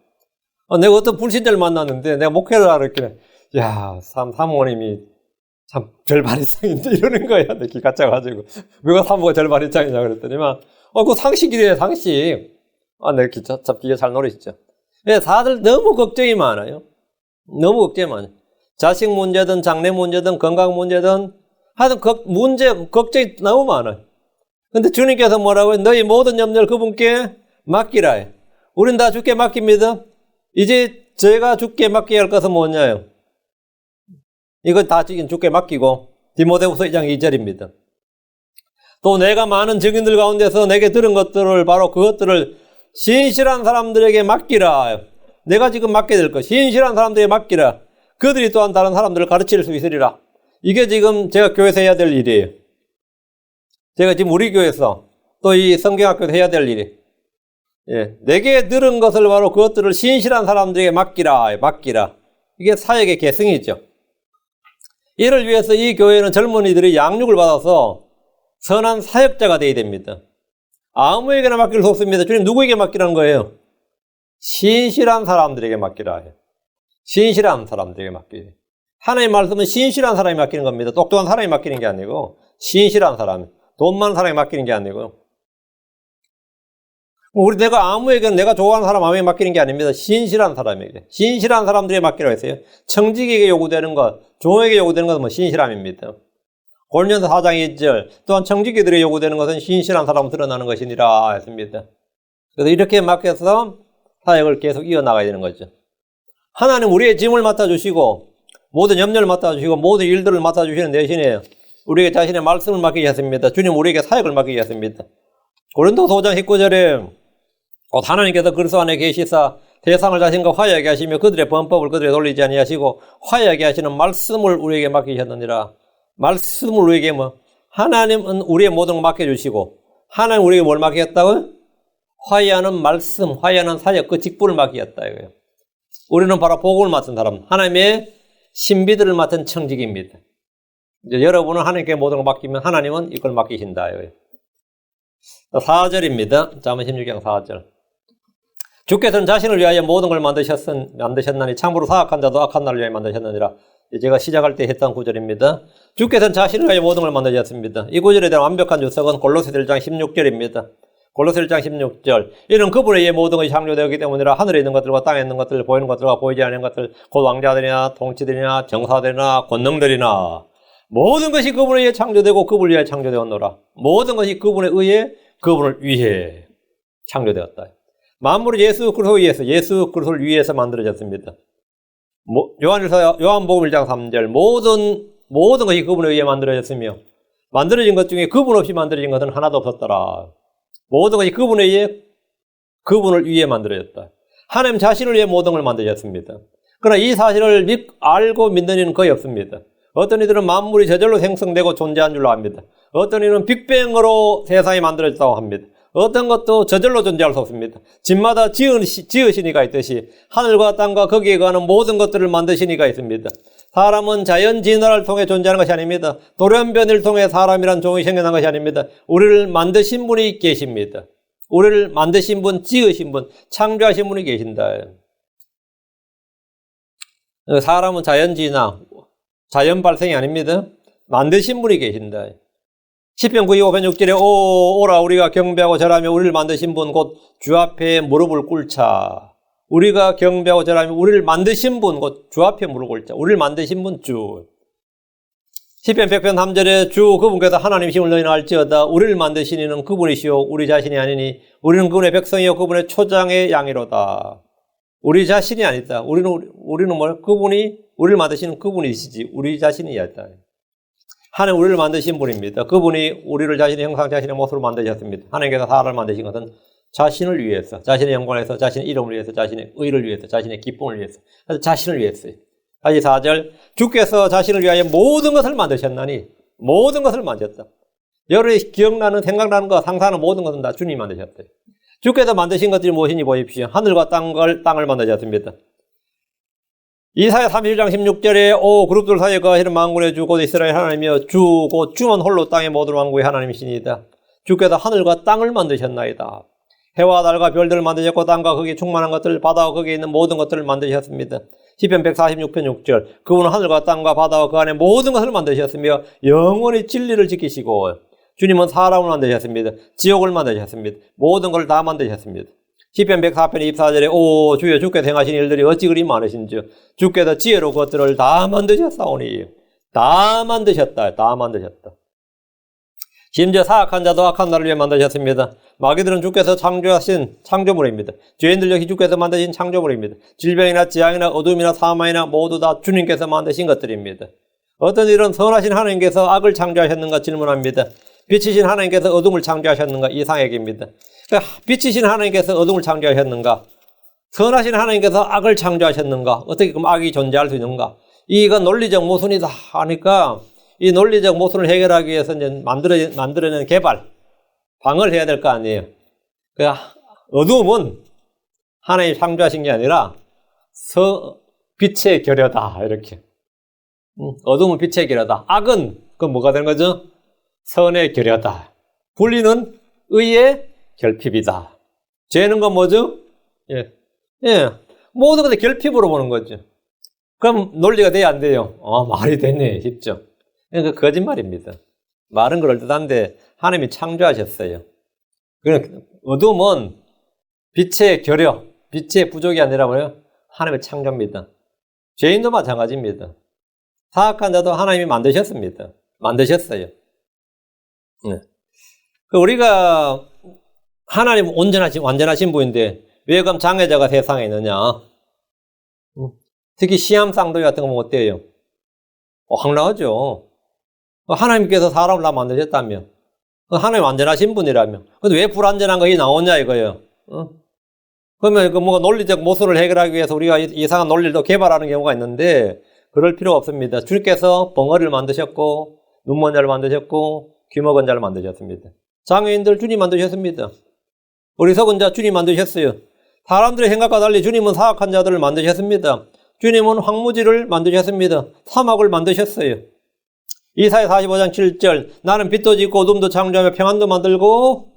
내가 어떤 불신자를 만났는데 내가 목회를 하러 했길래, 야, 사모님이 참 절반이상인데 이러는 거야. 내 기가 차가지고. 왜가 사모가 절반이상이냐 그랬더니만, 그 상식이래, 상식. 내 기가 잘 노리시죠. 예, 다들 너무 걱정이 많아요. 너무 걱정이 많아요. 자식 문제든, 장래 문제든, 건강 문제든, 하여튼 걱정이 너무 많아요. 근데 주님께서 뭐라고요? 너희 모든 염려를 그분께 맡기라 해. 우린 다 주께 맡깁니다. 이제 제가 주께 맡겨야 할 것은 뭐냐요? 이거 다 주께 맡기고, 디모데후서 2장 2절입니다. 또 내가 많은 증인들 가운데서 내게 들은 것들을 바로 그것들을 신실한 사람들에게 맡기라. 내가 지금 맡게 될 것, 신실한 사람들에게 맡기라. 그들이 또한 다른 사람들을 가르칠 수 있으리라. 이게 지금 제가 교회에서 해야 될 일이에요. 제가 지금 우리 교회에서 또 이 성경학교에서 해야 될 일이. 예, 내게 들은 것을 바로 그것들을 신실한 사람들에게 맡기라. 이게 사역의 계승이죠. 이를 위해서 이 교회는 젊은이들이 양육을 받아서 선한 사역자가 되어야 됩니다. 아무에게나 맡길 수 없습니다. 주님 누구에게 맡기라는 거예요? 신실한 사람들에게 맡기라 해요. 신실한 사람들에게 맡기라. 하나님의 말씀은 신실한 사람이 맡기는 겁니다. 똑똑한 사람이 맡기는 게 아니고 신실한 사람, 돈 많은 사람이 맡기는 게 아니고 내가 아무에게나 내가 좋아하는 사람 아무에게 맡기는 게 아닙니다. 신실한 사람에게. 신실한 사람들에게 맡기라고 했어요. 청직에게 요구되는 것, 종에게 요구되는 것은 신실함입니다. 고린도서 4장 2절 또한 청지기들에게 요구되는 것은 신실한 사람으로 드러나는 것이니라 했습니다. 그래서 이렇게 맡겨서 사역을 계속 이어나가야 되는 거죠. 하나님 우리의 짐을 맡아주시고 모든 염려를 맡아주시고 모든 일들을 맡아주시는 대신에 우리에게 자신의 말씀을 맡기셨습니다. 주님 우리에게 사역을 맡기셨습니다. 고린도서 5장 19절에 곧 하나님께서 그리스도 안에 계시사 세상을 자신과 화해하게 하시며 그들의 범법을 그들에 돌리지 아니하시고 화해하게 하시는 말씀을 우리에게 맡기셨느니라. 말씀을 우리에게 하나님은 우리의 모든 걸 맡겨주시고 하나님 우리에게 뭘 맡기셨다고요? 화해하는 말씀, 화해하는 사역, 그 직분을 맡기셨다 이거예요. 우리는 바로 복음을 맡은 사람, 하나님의 신비들을 맡은 청직입니다. 이제 여러분은 하나님께 모든 걸 맡기면 하나님은 이걸 맡기신다 이거예요. 4절입니다. 잠언 16장 4절. 주께서는 자신을 위하여 모든 걸 만드셨나니 참으로 사악한 자도 악한 날을 위하여 만드셨느니라. 제가 시작할 때 했던 구절입니다. 주께서는 자신을 위하여 모든 걸 만드셨습니다. 이 구절에 대한 완벽한 주석은 골로새서 1장 16절입니다. 골로새서 1장 16절. 이는 그분에 의해 모든 것이 창조되었기 때문이라. 하늘에 있는 것들과 땅에 있는 것들, 보이는 것들과 보이지 않는 것들, 곧 왕자들이나 통치들이나 정사들이나 권능들이나 모든 것이 그분에 의해 창조되고 그분을 위하여 창조되었노라. 모든 것이 그분에 의해 그분을 위해 창조되었다. 만물이 예수 그리스도에 의해서, 예수 그리스도를 위해서 만들어졌습니다. 요한복음 1장 3절. 모든 것이 그분에 의해 만들어졌으며 만들어진 것 중에 그분 없이 만들어진 것은 하나도 없었더라. 모든 것이 그분에 의해 그분을 위해 만들어졌다. 하나님 자신을 위해 모든 걸 만들어졌습니다. 그러나 이 사실을 알고 믿는 이는 거의 없습니다. 어떤 이들은 만물이 저절로 생성되고 존재한 줄로 압니다. 어떤 이는 빅뱅으로 세상이 만들어졌다고 합니다. 어떤 것도 저절로 존재할 수 없습니다. 집마다 지으신 이가 있듯이 하늘과 땅과 거기에 거하는 모든 것들을 만드신 이가 있습니다. 사람은 자연 진화를 통해 존재하는 것이 아닙니다. 돌연변이를 통해 사람이란 종이 생겨난 것이 아닙니다. 우리를 만드신 분이 계십니다. 우리를 만드신 분, 지으신 분, 창조하신 분이 계신다. 사람은 자연 진화, 자연 발생이 아닙니다. 만드신 분이 계신다. 시편 92편 6절에 오라 우리가 경배하고 절하며 우리를 만드신 분 곧 주 앞에 무릎을 꿇자. 우리가 경배하고 절하며 우리를 만드신 분 곧 주 앞에 무릎을 꿇자. 우리를 만드신 분 주. 시편 100편 3절에 주 그분께서 하나님이심을 너희는 알지어다. 우리를 만드신 이는 그분이시오 우리 자신이 아니니 우리는 그분의 백성이요 그분의 초장의 양이로다. 우리 자신이 아니다. 우리는 뭘? 그분이 우리를 만드시는 그분이시지 우리 자신이 아니다. 하나님 우리를 만드신 분입니다. 그분이 우리를 자신의 형상, 자신의 모습으로 만드셨습니다. 하나님께서 사람을 만드신 것은 자신을 위해서, 자신의 영광을 위해서, 자신의 이름을 위해서, 자신의 의를 위해서, 자신의 기쁨을 위해서, 자신을 위해서요. 다시 4절. 주께서 자신을 위하여 모든 것을 만드셨나니 모든 것을 만드셨다. 여러분이 기억나는, 생각나는 것, 상상하는 모든 것은 다 주님이 만드셨대요. 주께서 만드신 것들이 무엇인지 보십시오. 하늘과 땅을 만드셨습니다. 이사야 31장 16절에 오 그룹들 사이에 거하시는 만군의 주 곧 이스라엘 하나님이여 주 곧 주만 홀로 땅의 모든 왕국의 하나님이시니이다. 주께서 하늘과 땅을 만드셨나이다. 해와 달과 별들을 만드셨고 땅과 거기에 충만한 것들, 바다와 거기에 있는 모든 것들을 만드셨습니다. 시편 146편 6절. 그분은 하늘과 땅과 바다와 그 안에 모든 것을 만드셨으며 영원히 진리를 지키시고 주님은 사람을 만드셨습니다. 지옥을 만드셨습니다. 모든 걸 다 만드셨습니다. 시편 104편 24절에 오 주여 주께서 행하신 일들이 어찌 그리 많으신지 주께서 지혜로 그것들을 다 만드셨사오니 다 만드셨다. 다 만드셨다. 심지어 사악한 자도 악한 나를 위해 만드셨습니다. 마귀들은 주께서 창조하신 창조물입니다. 죄인들 역시 주께서 만드신 창조물입니다. 질병이나 재앙이나 어둠이나 사망이나 모두 다 주님께서 만드신 것들입니다. 어떤 일은 선하신 하나님께서 악을 창조하셨는가 질문합니다. 빛이신 하나님께서 어둠을 창조하셨는가 이상액입니다. 빛이신 하나님께서 어둠을 창조하셨는가? 선하신 하나님께서 악을 창조하셨는가? 어떻게 그럼 악이 존재할 수 있는가? 이건 논리적 모순이다 하니까 이 논리적 모순을 해결하기 위해서 이제 만들어낸 개발, 방을 해야 될 거 아니에요. 어둠은 하나님 창조하신 게 아니라 빛의 결여다, 이렇게. 어둠은 빛의 결여다. 악은, 그건 뭐가 되는 거죠? 선의 결여다. 분리는 의의 결핍이다. 죄는 건 뭐죠? 모든 것을 결핍으로 보는 거죠. 그럼 논리가 돼야 안 돼요? 말이 되네, 쉽죠? 그러니까 거짓말입니다. 말은 그럴듯한데 하나님이 창조하셨어요. 어둠은 빛의 결여, 빛의 부족이 아니라 뭐예요? 하나님의 창조입니다. 죄인도 마찬가지입니다. 사악한 자도 하나님이 만드셨습니다. 만드셨어요. 우리가 하나님 완전하신 분인데 왜 그럼 장애자가 세상에 있느냐? 특히 시험 쌍둥이 같은 거 보면 어때요? 확 나오죠. 하나님께서 사람을 다 만드셨다며. 하나님 완전하신 분이라며. 근데 왜 불완전한 것이 나오냐 이거예요. 그러면 뭔가 논리적 모순을 해결하기 위해서 우리가 이상한 논리를 또 개발하는 경우가 있는데 그럴 필요가 없습니다. 주님께서 벙어리를 만드셨고 눈먼 자를 만드셨고 귀 먹은 자를 만드셨습니다. 장애인들 주님 만드셨습니다. 어리석은 자 주님 만드셨어요. 사람들의 생각과 달리 주님은 사악한 자들을 만드셨습니다. 주님은 황무지를 만드셨습니다. 사막을 만드셨어요. 이사야 45장 7절 나는 빛도 짓고 어둠도 창조하며 평안도 만들고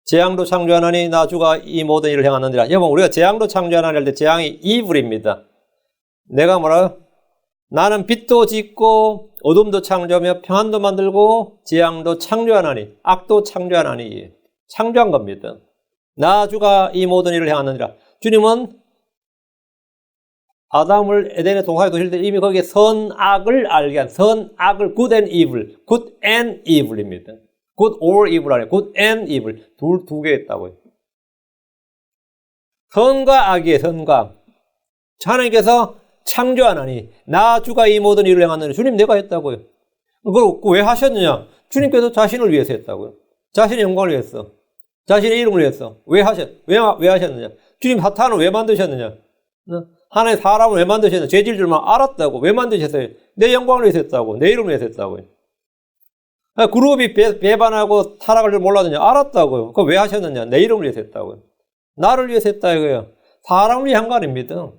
재앙도 창조하나니 나 주가 이 모든 일을 행하느니라. 여러분 우리가 재앙도 창조하나니 할 때 재앙이 이불입니다. 내가 뭐라? 나는 빛도 짓고 어둠도 창조하며 평안도 만들고 재앙도 창조하나니 악도 창조하나니 창조한 겁니다. 나 주가 이 모든 일을 행하느니라. 주님은 아담을 에덴의 동산에 두실 때 이미 거기에 선악을 알게 한 선악을 good and evil입니다. good or evil 아니에요. good and evil 두 개 있다고요. 선과 악이에요. 선과 하나님께서 창조하나니 나 주가 이 모든 일을 행하느니 주님 내가 했다고요. 그걸 왜 하셨느냐? 주님께서 자신을 위해서 했다고요. 자신의 영광을 위해서, 자신의 이름을 위해서 왜 하셨느냐? 주님 사탄을 왜 만드셨느냐? 하나님 사람을 왜 만드셨느냐? 죄질 줄만 알았다고. 왜 만드셨어요? 내 영광을 위해서 했다고. 내 이름을 위해서 했다고요. 그룹이 배반하고 타락할 줄 몰랐느냐? 알았다고요. 그거 왜 하셨느냐? 내 이름을 위해서 했다고요. 나를 위해서 했다 이거예요. 사람을 위한 거 아닙니다.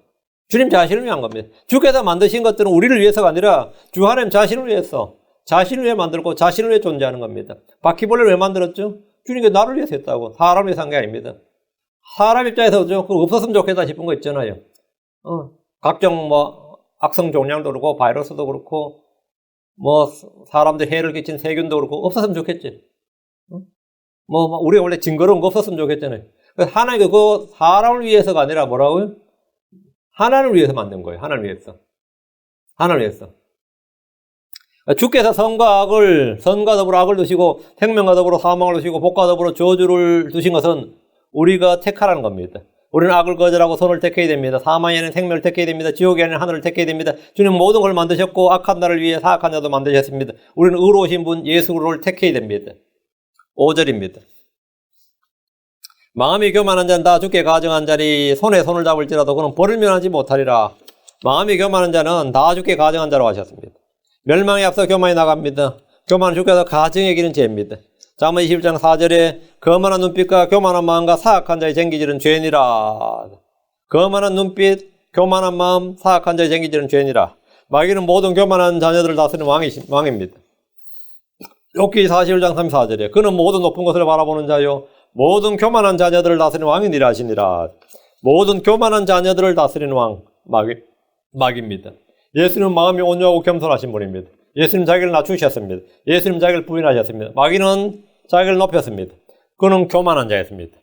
주님 자신을 위한 겁니다. 주께서 만드신 것들은 우리를 위해서가 아니라 주 하나님 자신을 위해서, 자신을 위해 만들고 자신을 위해 존재하는 겁니다. 바퀴벌레를 왜 만들었죠? 주님께서 나를 위해서 했다고. 사람을 위해서 한 게 아닙니다. 사람 입장에서 그거 없었으면 좋겠다 싶은 거 있잖아요. 각종 악성 종양도 그렇고 바이러스도 그렇고 사람들 해를 끼친 세균도 그렇고 없었으면 좋겠지. 우리가 원래 징그러운 거 없었으면 좋겠잖아요. 하나님이 그 사람을 위해서가 아니라 뭐라고요? 하나님을 위해서 만든 거예요. 하나님을 위해서. 하나님을 위해서. 주께서 선과 더불어 악을 두시고 생명과 더불어 사망을 두시고 복과 더불어 저주를 두신 것은 우리가 택하라는 겁니다. 우리는 악을 거절하고 선을 택해야 됩니다. 사망에는 생명을 택해야 됩니다. 지옥에는 하늘을 택해야 됩니다. 주님은 모든 걸 만드셨고 악한 나를 위해 사악한 자도 만드셨습니다. 우리는 의로우신 분 예수를 택해야 됩니다. 5절입니다. 마음이 교만한 자는 다 주께 가증한 자니 손에 손을 잡을지라도 그는 벌을 면하지 못하리라. 마음이 교만한 자는 다 주께 가증한 자라고 하셨습니다. 멸망에 앞서 교만이 나갑니다. 교만은 주께서 가증해 기는 죄입니다. 잠언 21장 4절에 거만한 눈빛과 교만한 마음과 사악한 자의 쟁기질은 죄니라. 거만한 눈빛, 교만한 마음, 사악한 자의 쟁기질은 죄니라. 마귀는 모든 교만한 자녀들을 다스리는 왕입니다. 욥기 41장 34절에 그는 모든 높은 것을 바라보는 자요 모든 교만한 자녀들을 다스리는 왕이니라 하시니라. 모든 교만한 자녀들을 다스리는 왕, 마귀입니다. 예수님은 마음이 온유하고 겸손하신 분입니다. 예수님 자기를 낮추셨습니다. 예수님 자기를 부인하셨습니다. 마귀는 자기를 높였습니다. 그는 교만한 자였습니다.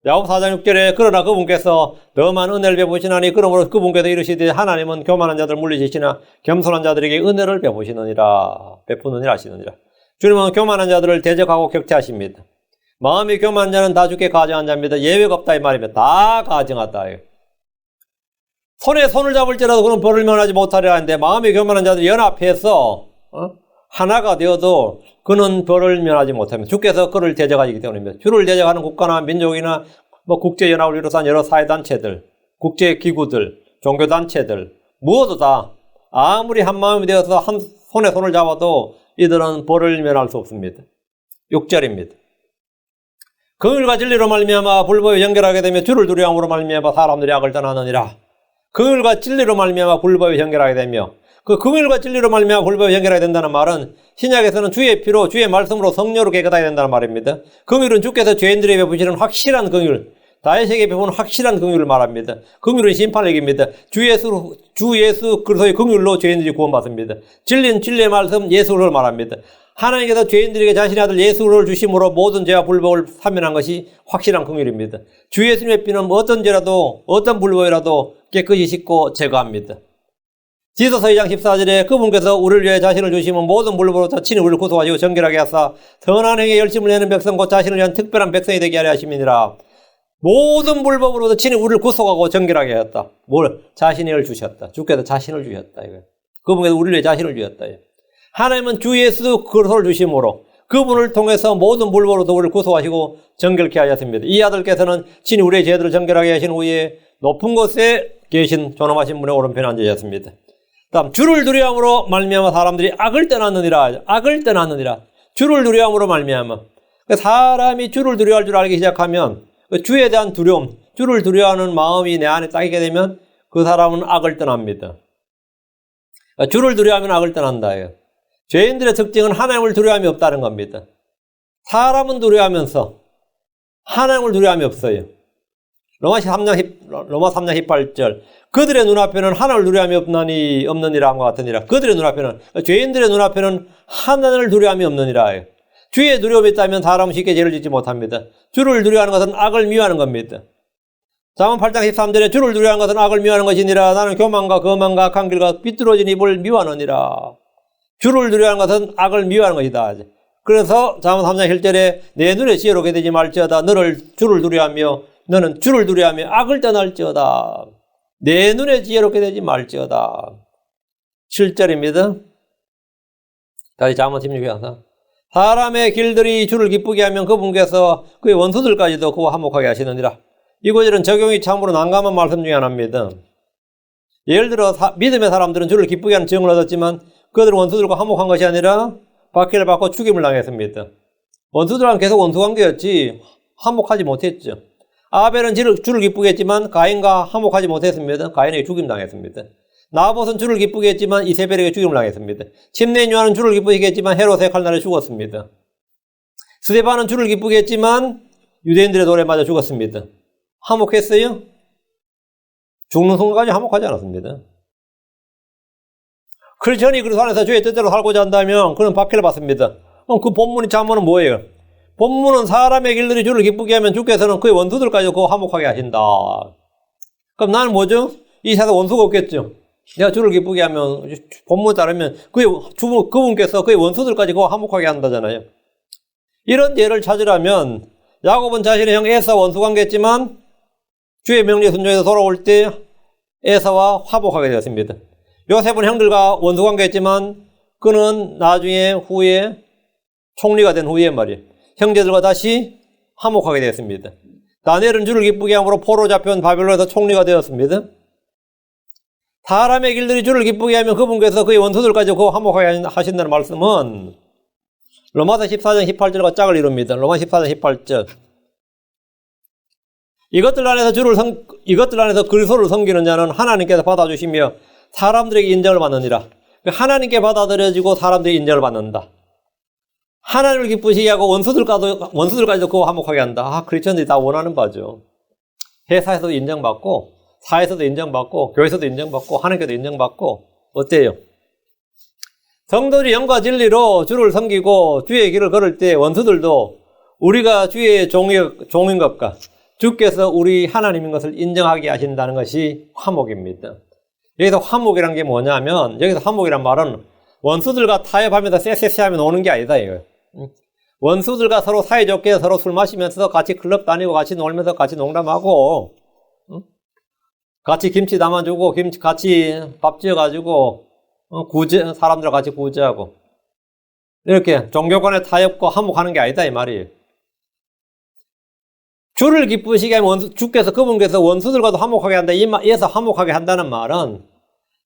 야고보 4장 6절에 그러나 그분께서 너만 은혜를 베푸시나니 그러므로 그분께서 이르시되 하나님은 교만한 자들 물리시시나 겸손한 자들에게 은혜를 베푸느니라 하시느니라. 주님은 교만한 자들을 대적하고 격퇴하십니다. 마음이 교만한 자는 다 죽게 가증한 자입니다. 예외가 없다 이 말입니다. 다 가증하다. 손에 손을 잡을지라도 그는 벌을 면하지 못하리라 하는데 마음이 교만한 자들이 연합해서 하나가 되어도 그는 벌을 면하지 못합니다. 주께서 그를 대적하시기 때문입니다. 주를 대적하는 국가나 민족이나 국제연합을 비롯한 여러 사회단체들, 국제기구들, 종교단체들 무엇도 다 아무리 한마음이 되어서 한 손에 손을 잡아도 이들은 벌을 면할 수 없습니다. 6절입니다. 긍휼과 진리로 말미암아 불법에 연결하게 되며 주를 두려움으로 말미암아 사람들이 악을 떠나느니라. 긍휼과 진리로 말미암아 불법에 연결하게 되며 그 긍휼과 진리로 말미암아 불법에 연결하게 된다는 말은 신약에서는 주의 피로 주의 말씀으로 성령으로 깨끗하게 된다는 말입니다. 긍휼은 주께서 죄인들에게 베푸시는 확실한 긍휼, 다윗에게 베푸는 확실한 긍휼을 말합니다. 긍휼은 심판력입니다. 주 예수 그리스도의 긍휼로 죄인들이 구원받습니다. 진리는 진리의 말씀 예수를 말합니다. 하나님께서 죄인들에게 자신의 아들 예수를 주심으로 모든 죄와 불법을 사면한 것이 확실한 긍휼입니다. 주 예수님의 피는 어떤 죄라도 어떤 불법이라도 깨끗이 씻고 제거합니다. 디도서 2장 14절에 그분께서 우리를 위해 자신을 주시면 모든 불법으로부터 친히 우리를 구속하시고 정결하게 하사 선한 행위에 열심을 내는 백성 곧 자신을 위한 특별한 백성이 되게 하려 하심이니라. 모든 불법으로부터 친히 우리를 구속하고 정결하게 하였다. 자신을 주셨다. 주께서 자신을 주셨다. 그분께서 우리를 위해 자신을 주셨다. 하나님은 주 예수 그리스도를 주심으로 그분을 통해서 모든 불법으로부터 우리를 구속하시고 정결케 하셨습니다. 이 아들께서는 친히 우리의 죄들을 정결하게 하신 후에 높은 곳에 계신 존엄하신 분의 오른편에 앉으셨습니다. 다음 주를 두려움으로 말미암아 사람들이 악을 떠났느니라. 악을 떠났느니라. 주를 두려움으로 말미암아. 사람이 주를 두려워할 줄 알기 시작하면 주에 대한 두려움, 주를 두려워하는 마음이 내 안에 쌓이게 되면 그 사람은 악을 떠납니다. 주를 두려워하면 악을 떠난다. 죄인들의 특징은 하나님을 두려움이 없다는 겁니다. 사람은 두려워하면서 하나님을 두려움이 없어요. 로마 3장 18절 그들의 눈앞에는 하나님을 두려움이 없느니라 함과 같으니라. 그들의 눈앞에는 죄인들의 눈앞에는 하나님을 두려움이 없느니라. 주의 두려움이 있다면 사람은 쉽게 죄를 짓지 못합니다. 주를 두려워하는 것은 악을 미워하는 겁니다. 잠언 8장 13절에 주를 두려워하는 것은 악을 미워하는 것이니라. 나는 교만과 거만과 악한 길과 삐뚤어진 입을 미워하느니라. 주를 두려워하는 것은 악을 미워하는 것이다. 그래서 잠언 3장 1절에 내 눈에 지혜롭게 되지 말지어다. 주를 두려워하며 너는 주를 두려워하며 악을 떠날지어다. 내 눈에 지혜롭게 되지 말지어다. 7절입니다. 다시 잠언 16장 사람의 길들이 주를 기쁘게 하면 그분께서 그의 원수들까지도 그와 화목하게 하시느니라. 이 구절은 적용이 참으로 난감한 말씀 중에 하나입니다. 예를 들어 믿음의 사람들은 주를 기쁘게 하는 증을 얻었지만 그들은 원수들과 화목한 것이 아니라 박해를 받고 죽임을 당했습니다. 원수들은 계속 원수관계였지 화목하지 못했죠. 아벨은 주를 기쁘게 했지만 가인과 화목하지 못했습니다. 가인에게 죽임 당했습니다. 나봇은 주를 기쁘게 했지만 이세벨에게 죽임을 당했습니다. 침례인 요한은 주를 기쁘게 했지만 헤롯의 칼날에 죽었습니다. 스데반은 주를 기쁘게 했지만 유대인들의 돌에 맞아 죽었습니다. 화목했어요? 죽는 순간까지 화목하지 않았습니다. 크리스천이 그리스도 안에서 주의 뜻대로 살고자 한다면 그는 박해를 받습니다. 그럼 그 본문이 잠언은 뭐예요? 본문은 사람의 길들이 주를 기쁘게 하면 주께서는 그의 원수들까지 그거 화목하게 하신다. 그럼 나는 뭐죠? 이 세상 원수가 없겠죠. 내가 주를 기쁘게 하면 본문 따르면 그분께서 그의 원수들까지 그거 화목하게 한다잖아요. 이런 예를 찾으려면 야곱은 자신의 형 에사와 원수관계했지만 주의 명령에 순종해서 돌아올 때 에사와 화목하게 되었습니다. 요셉은 형들과 원수관계했지만 그는 나중에 후에 총리가 된 후에 말이에요. 형제들과 다시 화목하게 되었습니다. 다니엘은 주를 기쁘게 함으로 포로 잡혀온 바벨론에서 총리가 되었습니다. 사람의 길들이 주를 기쁘게 하면 그분께서 그의 원수들까지 그 화목하게 하신다는 말씀은 로마서 14장 18절과 짝을 이룹니다. 로마 14장 18절 이것들 안에서 그리스도를 섬기는 자는 하나님께서 받아주시며 사람들에게 인정을 받느니라. 하나님께 받아들여지고 사람들에게 인정을 받는다. 하나님을 기쁘시게 하고 원수들까지도 그거 화목하게 한다. 아, 크리스천들이 다 원하는 바죠. 회사에서도 인정받고, 사회에서도 인정받고, 교회에서도 인정받고, 하나님께도 인정받고, 어때요? 성도들이 영과 진리로 주를 섬기고 주의 길을 걸을 때 원수들도 우리가 주의 종인 것과 주께서 우리 하나님인 것을 인정하게 하신다는 것이 화목입니다. 여기서 화목이란 게 뭐냐면, 여기서 화목이란 말은 원수들과 타협하면서 쎄쎄쎄하면 오는 게 아니다 이거예요. 원수들과 서로 사이좋게 서로 술 마시면서 같이 클럽 다니고 같이 놀면서 같이 농담하고, 같이 김치 담아주고 같이 밥 지어가지고 사람들과 같이 구제하고, 이렇게 종교 간의 타협과 화목하는 게 아니다 이 말이에요. 주를 기쁘시게 하면 주께서 그분께서 원수들과도 화목하게 한다. 이에서 화목하게 한다는 말은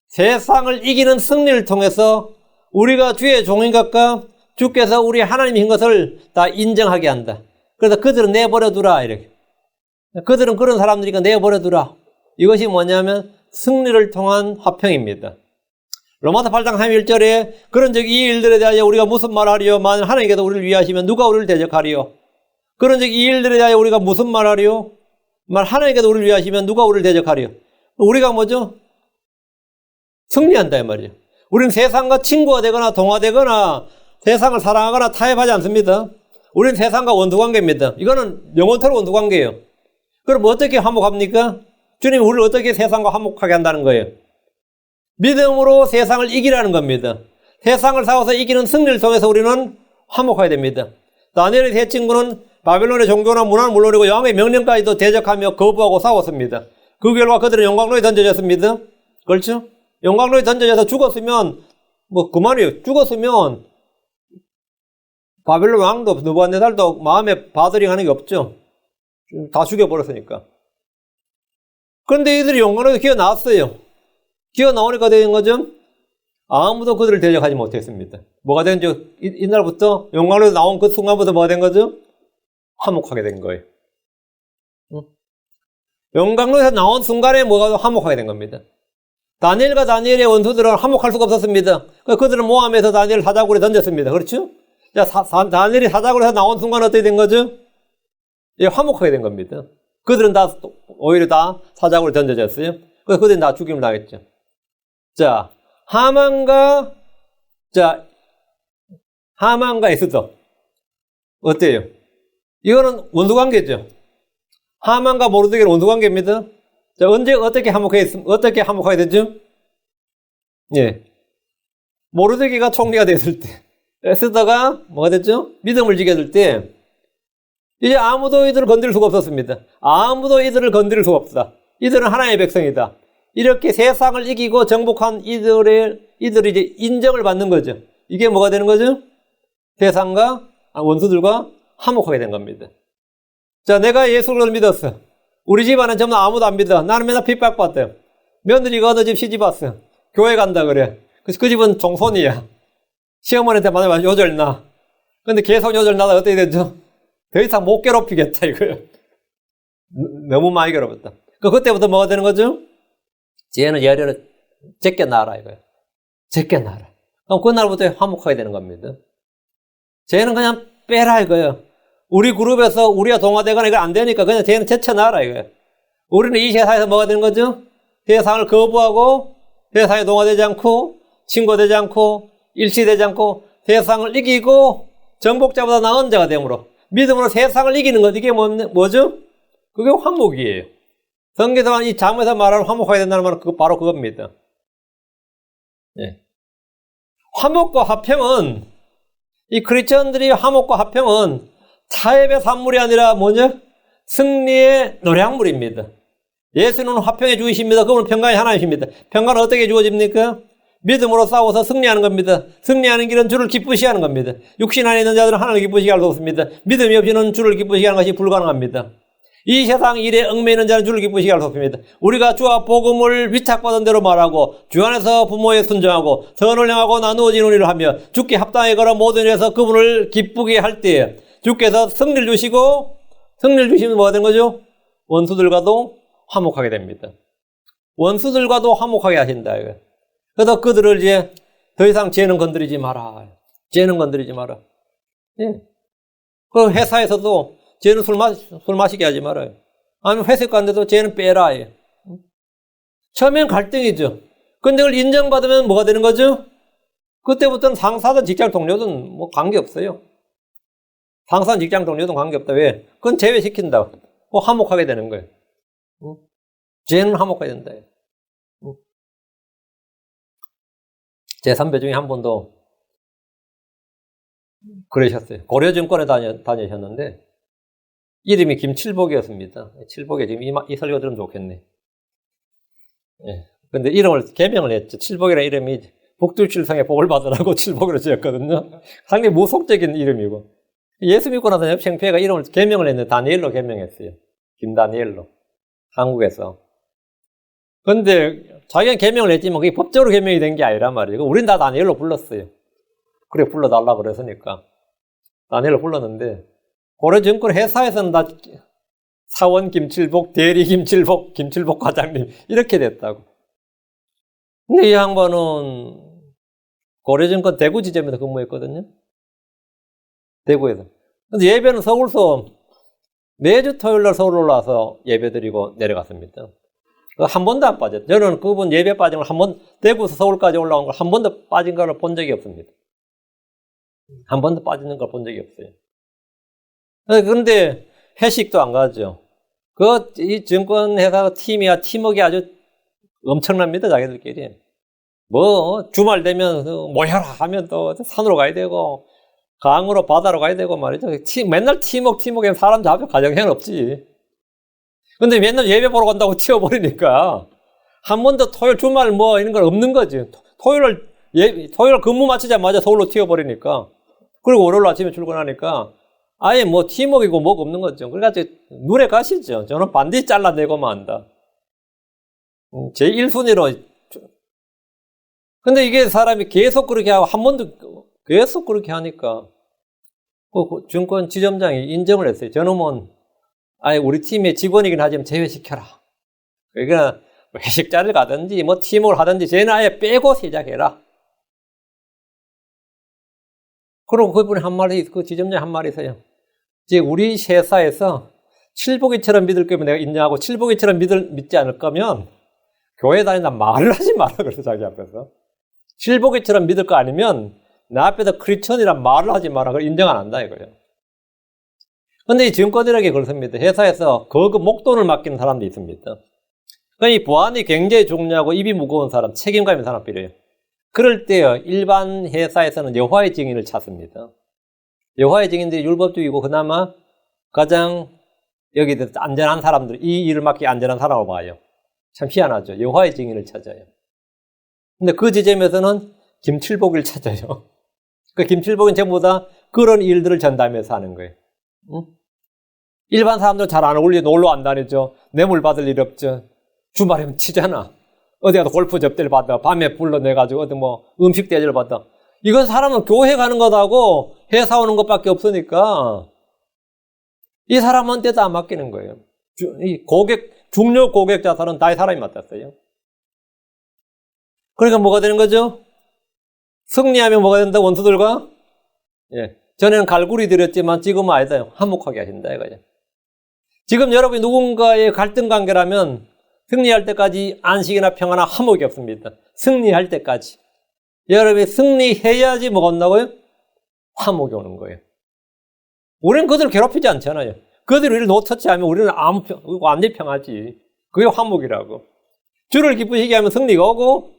세상을 이기는 승리를 통해서 우리가 주의 종인 것과 주께서 우리 하나님인 것을 다 인정하게 한다. 그래서 그들은 내버려두라 이렇게. 그들은 그런 사람들이니까 내버려두라. 이것이 뭐냐면 승리를 통한 화평입니다. 로마서 8장 31절에 그런즉 이 일들에 대하여 우리가 무슨 말하리요? 만일 하나님께서 우리를 위하시면 누가 우리를 대적하리요? 그런즉 이 일들에 대하여 우리가 무슨 말하리요? 만일 하나님께서 우리를 위하시면 누가 우리를 대적하리요? 우리가 뭐죠? 승리한다 이 말이에요. 우리는 세상과 친구가 되거나 동화되거나 세상을 사랑하거나 타협하지 않습니다. 우리는 세상과 원수관계입니다. 이거는 영원토록 원수관계예요. 그럼 어떻게 화목합니까? 주님이 우리를 어떻게 세상과 화목하게 한다는 거예요? 믿음으로 세상을 이기라는 겁니다. 세상을 싸워서 이기는 승리를 통해서 우리는 화목해야 됩니다. 다니엘의 세 친구는 바벨론의 종교나 문화는 물론이고 여왕의 명령까지도 대적하며 거부하고 싸웠습니다. 그 결과 그들은 용광로에 던져졌습니다. 그렇죠? 용광로에 던져져서 죽었으면 뭐 그만이에요. 죽었으면 바벨론 왕도 느부갓네살도 마음에 바드링하는 게 없죠. 다 죽여버렸으니까. 그런데 이들이 용광로에서 기어나왔어요. 기어나오니까 되는 거죠. 아무도 그들을 대적하지 못했습니다. 뭐가 된지 이날부터 용광로에서 나온 그 순간부터 뭐가 된 거죠? 화목하게 된 거예요. 용광로에서 나온 순간에 뭐가 화목하게 된 겁니다. 다니엘과 다니엘의 원수들은 화목할 수가 없었습니다. 그들은 모함에서 다니엘을 사자굴에 던졌습니다. 그렇죠? 자, 다니엘이 사자굴에서 나온 순간 어떻게 된 거죠? 예, 화목하게 된 겁니다. 그들은 오히려 다 사자굴에 던져졌어요. 그래서 그들은 다 죽임을 당했죠. 자, 하만과 에스더. 어때요? 이거는 원수관계죠. 하만과 모르드게는 원수관계입니다. 자, 어떻게 화목하게 되죠? 예. 모르드게가 총리가 됐을 때, 에스더가 뭐가 됐죠? 믿음을 지게 될 때, 이제 아무도 이들을 건드릴 수가 없었습니다. 아무도 이들을 건드릴 수가 없다. 이들은 하나님의 백성이다. 이렇게 세상을 이기고 정복한 이들이 이제 인정을 받는 거죠. 이게 뭐가 되는 거죠? 세상과 원수들과 화목하게 된 겁니다. 자, 내가 예수를 믿었어. 우리 집안은 전부 아무도 안 믿어. 나는 맨날 핍박받대요. 며느리가 어느 집 시집 왔어. 교회 간다 그래. 그래서 그 집은 종손이야. 시어머니한테 만나면 요절나. 근데 계속 요절나다 어떻게 되죠? 더 이상 못 괴롭히겠다 이거예요. 너무 많이 괴롭혔다. 그때부터 뭐가 되는 거죠? 쟤는 예리를 제껴놔라 이거예요. 제껴놔라. 그럼 그날부터 화목하게 되는 겁니다. 쟤는 그냥 빼라 이거예요. 우리 그룹에서 우리가 동화되거나 이거 안 되니까 그냥 쟤는 제쳐놔라 이거예요. 우리는 이 세상에서 뭐가 되는 거죠? 세상을 거부하고 세상에 동화되지 않고 친구되지 않고 일치되지 않고 세상을 이기고 정복자보다 나은 자가 되므로 믿음으로 세상을 이기는 것. 이게 뭐죠? 그게 화목이에요. 성경에서 이 잠에서 말하는 화목하게 된다는 말은 바로 그겁니다. 예. 화목과 화평은, 이 크리스천들이 화목과 화평은 타협의 산물이 아니라 뭐냐? 승리의 노량물입니다. 예수는 화평의 주이십니다. 그분은 평강의 하나님이십니다. 평강은 어떻게 주어집니까? 믿음으로 싸워서 승리하는 겁니다. 승리하는 길은 주를 기쁘시게 하는 겁니다. 육신 안에 있는 자들은 하나님을 기쁘시게 할 수 없습니다. 믿음이 없이는 주를 기쁘시게 하는 것이 불가능합니다. 이 세상 일에 얽매이는 있는 자는 주를 기쁘시게 할 수 없습니다. 우리가 주와 복음을 위탁받은 대로 말하고 주 안에서 부모에 순종하고 선을 행하고 나누어지는 일을 하며 주께 합당하게 걸어 모든 일에서 그분을 기쁘게 할 때에 주께서 승리를 주시고, 승리를 주시면 뭐가 된 거죠? 원수들과도 화목하게 됩니다. 원수들과도 화목하게 하신다. 그래서 그들을 이제 더 이상 쟤는 건드리지 마라. 쟤는 건드리지 마라. 예. 그 회사에서도 쟤는 술 마시게 하지 말아요. 아니면 회식 갔는데도 쟤는 빼라. 예. 처음엔 갈등이죠. 근데 그걸 인정받으면 뭐가 되는 거죠? 그때부터는 상사든 직장 동료든 뭐 관계없어요. 상사든 직장 동료든 관계없다. 왜? 그건 제외시킨다. 화목하게 되는 거예요. 쟤는 화목하게 된다. 제 선배 중에 한 분도 그러셨어요. 고려증권에 다니셨는데 이름이 김칠복이었습니다. 칠복에 지금 이 설교 들으면 좋겠네. 예. 근데 이름을 개명을 했죠. 칠복이라는 이름이 복두칠성에 복을 받으라고 칠복으로 지었거든요. 상당히 무속적인 이름이고. 예수 믿고 나서 협생회가 이름을 개명을 했는데 다니엘로 개명했어요. 김다니엘로. 한국에서. 근데 자기는 개명을 했지만 그게 법적으로 개명이 된 게 아니란 말이에요. 우린 다 다니엘로 불렀어요. 그래 불러달라고 그랬으니까. 다니엘로 불렀는데 고려증권 회사에서는 다 사원 김칠복, 대리 김칠복, 김칠복 과장님 이렇게 됐다고. 근데 이 양반은 고려증권 대구 지점에서 근무했거든요. 대구에서. 근데 예배는 서울서 매주 토요일날 서울 올라와서 예배 드리고 내려갔습니다. 한 번도 안 빠졌어요. 저는 그분 예배 빠진 걸 대구에서 서울까지 올라온 걸 한 번도 빠진 걸 본 적이 없습니다. 한 번도 빠지는 걸 본 적이 없어요. 그런데 회식도 안 가죠. 이 증권회사 팀워크가 아주 엄청납니다, 자기들끼리. 주말 되면 모여라 하면 또 산으로 가야 되고, 강으로 바다로 가야 되고 말이죠. 맨날 팀워크 사람 잡혀 가정에는 없지. 근데 맨날 예배 보러 간다고 튀어버리니까, 한 번도 토요일, 주말 이런 건 없는 거지. 토요일 근무 마치자마자 서울로 튀어버리니까, 그리고 월요일 아침에 출근하니까, 아예 팀워크이고 뭐가 없는 거죠. 그래가지고 눈에 가시죠. 저는 반드시 잘라내고만 한다. 제 1순위로. 근데 이게 사람이 계속 그렇게 하고 한 번도 계속 그렇게 하니까 증권 지점장이 인정을 했어요. 저놈은 아예 우리 팀의 직원이긴 하지만 제외시켜라. 그러니까 회식 자리를 가든지 팀워크를 하든지 쟤는 아예 빼고 시작해라. 그리고 그분이 그 지점장이 한 말이 있어요. 이제 우리 회사에서 칠복이처럼 믿을 거면 내가 인정하고 칠복이처럼 믿지 않을 거면 교회 다닌다 말을 하지 마라. 그래서 자기 앞에서. 칠복이처럼 믿을 거 아니면 나 앞에서 크리스천이란 말을 하지 마라. 그걸 인정 안 한다 이거예요. 근데 이 증권이라는 게 그렇습니다. 회사에서 거그 목돈을 맡기는 사람도 있습니다. 그러니까 이 보안이 굉장히 중요하고 입이 무거운 사람, 책임감 있는 사람 필요해요. 그럴 때요, 일반 회사에서는 여호와의 증인을 찾습니다. 여호와의 증인들이 율법주의고 그나마 가장 여기 안전한 사람들, 이 일을 맡기 안전한 사람을 봐요. 참 희한하죠. 여호와의 증인을 찾아요. 근데 그 지점에서는 김칠복을 찾아요. 그 김칠복은 전부 다 그런 일들을 전담해서 하는 거예요. 응? 일반 사람들은 잘 안 어울려. 놀러 안 다니죠. 뇌물 받을 일 없죠. 주말이면 치잖아. 어디 가서 골프 접대를 받아. 밤에 불러내가지고 어디 음식 대접을 받아. 이건 사람은 교회 가는 것하고 회사 오는 것밖에 없으니까 이 사람한테도 안 맡기는 거예요. 중요 고객 자산은 다 이 사람이 맡았어요. 그러니까 뭐가 되는 거죠? 승리하면 뭐가 된다? 원수들과? 예. 전에는 갈구리 드렸지만 지금은 아니다. 화목하게 하신다 이거죠. 지금 여러분이 누군가의 갈등 관계라면 승리할 때까지 안식이나 평화나 화목이 없습니다. 승리할 때까지. 여러분이 승리해야지 뭐가 온다고요? 화목이 오는 거예요. 우리는 그들을 괴롭히지 않잖아요. 그들이 우리를 노처치하면 우리는 완전히 평하지. 그게 화목이라고. 주를 기쁘시게 하면 승리가 오고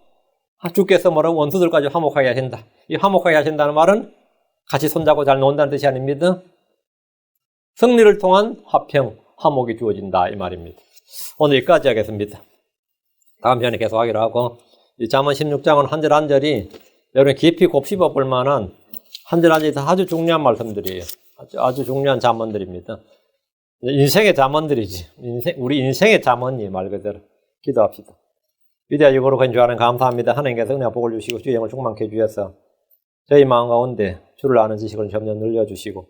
주께서 뭐라고 원수들까지 화목하게 하신다. 이 화목하게 하신다는 말은 같이 손잡고 잘 논다는 뜻이 아닙니다. 승리를 통한 화평, 화목이 주어진다 이 말입니다. 오늘 여기까지 하겠습니다. 다음 시간에 계속 하기로 하고 이 잠언 16장은 한 절 한 절이 여러분 깊이 곱씹어 볼 만한 한 절 한 절이 아주 중요한 말씀들이에요. 아주 중요한 잠언들입니다. 인생의 잠언들이지. 우리 인생의 잠언이 말 그대로. 기도합시다. 위대하시고 거룩한 주 하나님 감사합니다. 하나님께서 은혜와 복을 주시고 주의 영을 충만케 해주셔서 저희 마음 가운데 주를 아는 지식을 점점 늘려주시고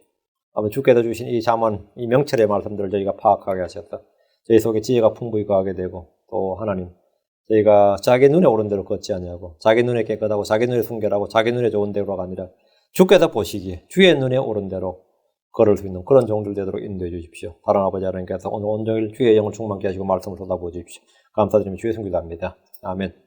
아버지 주께서 주신 이 잠언, 이 명철의 말씀들을 저희가 파악하게 하셔서 저희 속에 지혜가 풍부히 거하게 되고 또 하나님 저희가 자기 눈에 오른 대로 걷지 아니하고 자기 눈에 깨끗하고 자기 눈에 순결하고 자기 눈에 좋은 대로가 아니라 주께서 보시기에 주의 눈에 오른 대로 걸을 수 있는 그런 종들 되도록 인도해 주십시오. 사랑하는 아버지 하나님께서 오늘 온종일 주의 영을 충만케 하시고 말씀을 쏟아부어 주십시오. 감사드리며 주의 성기도합니다. 아멘.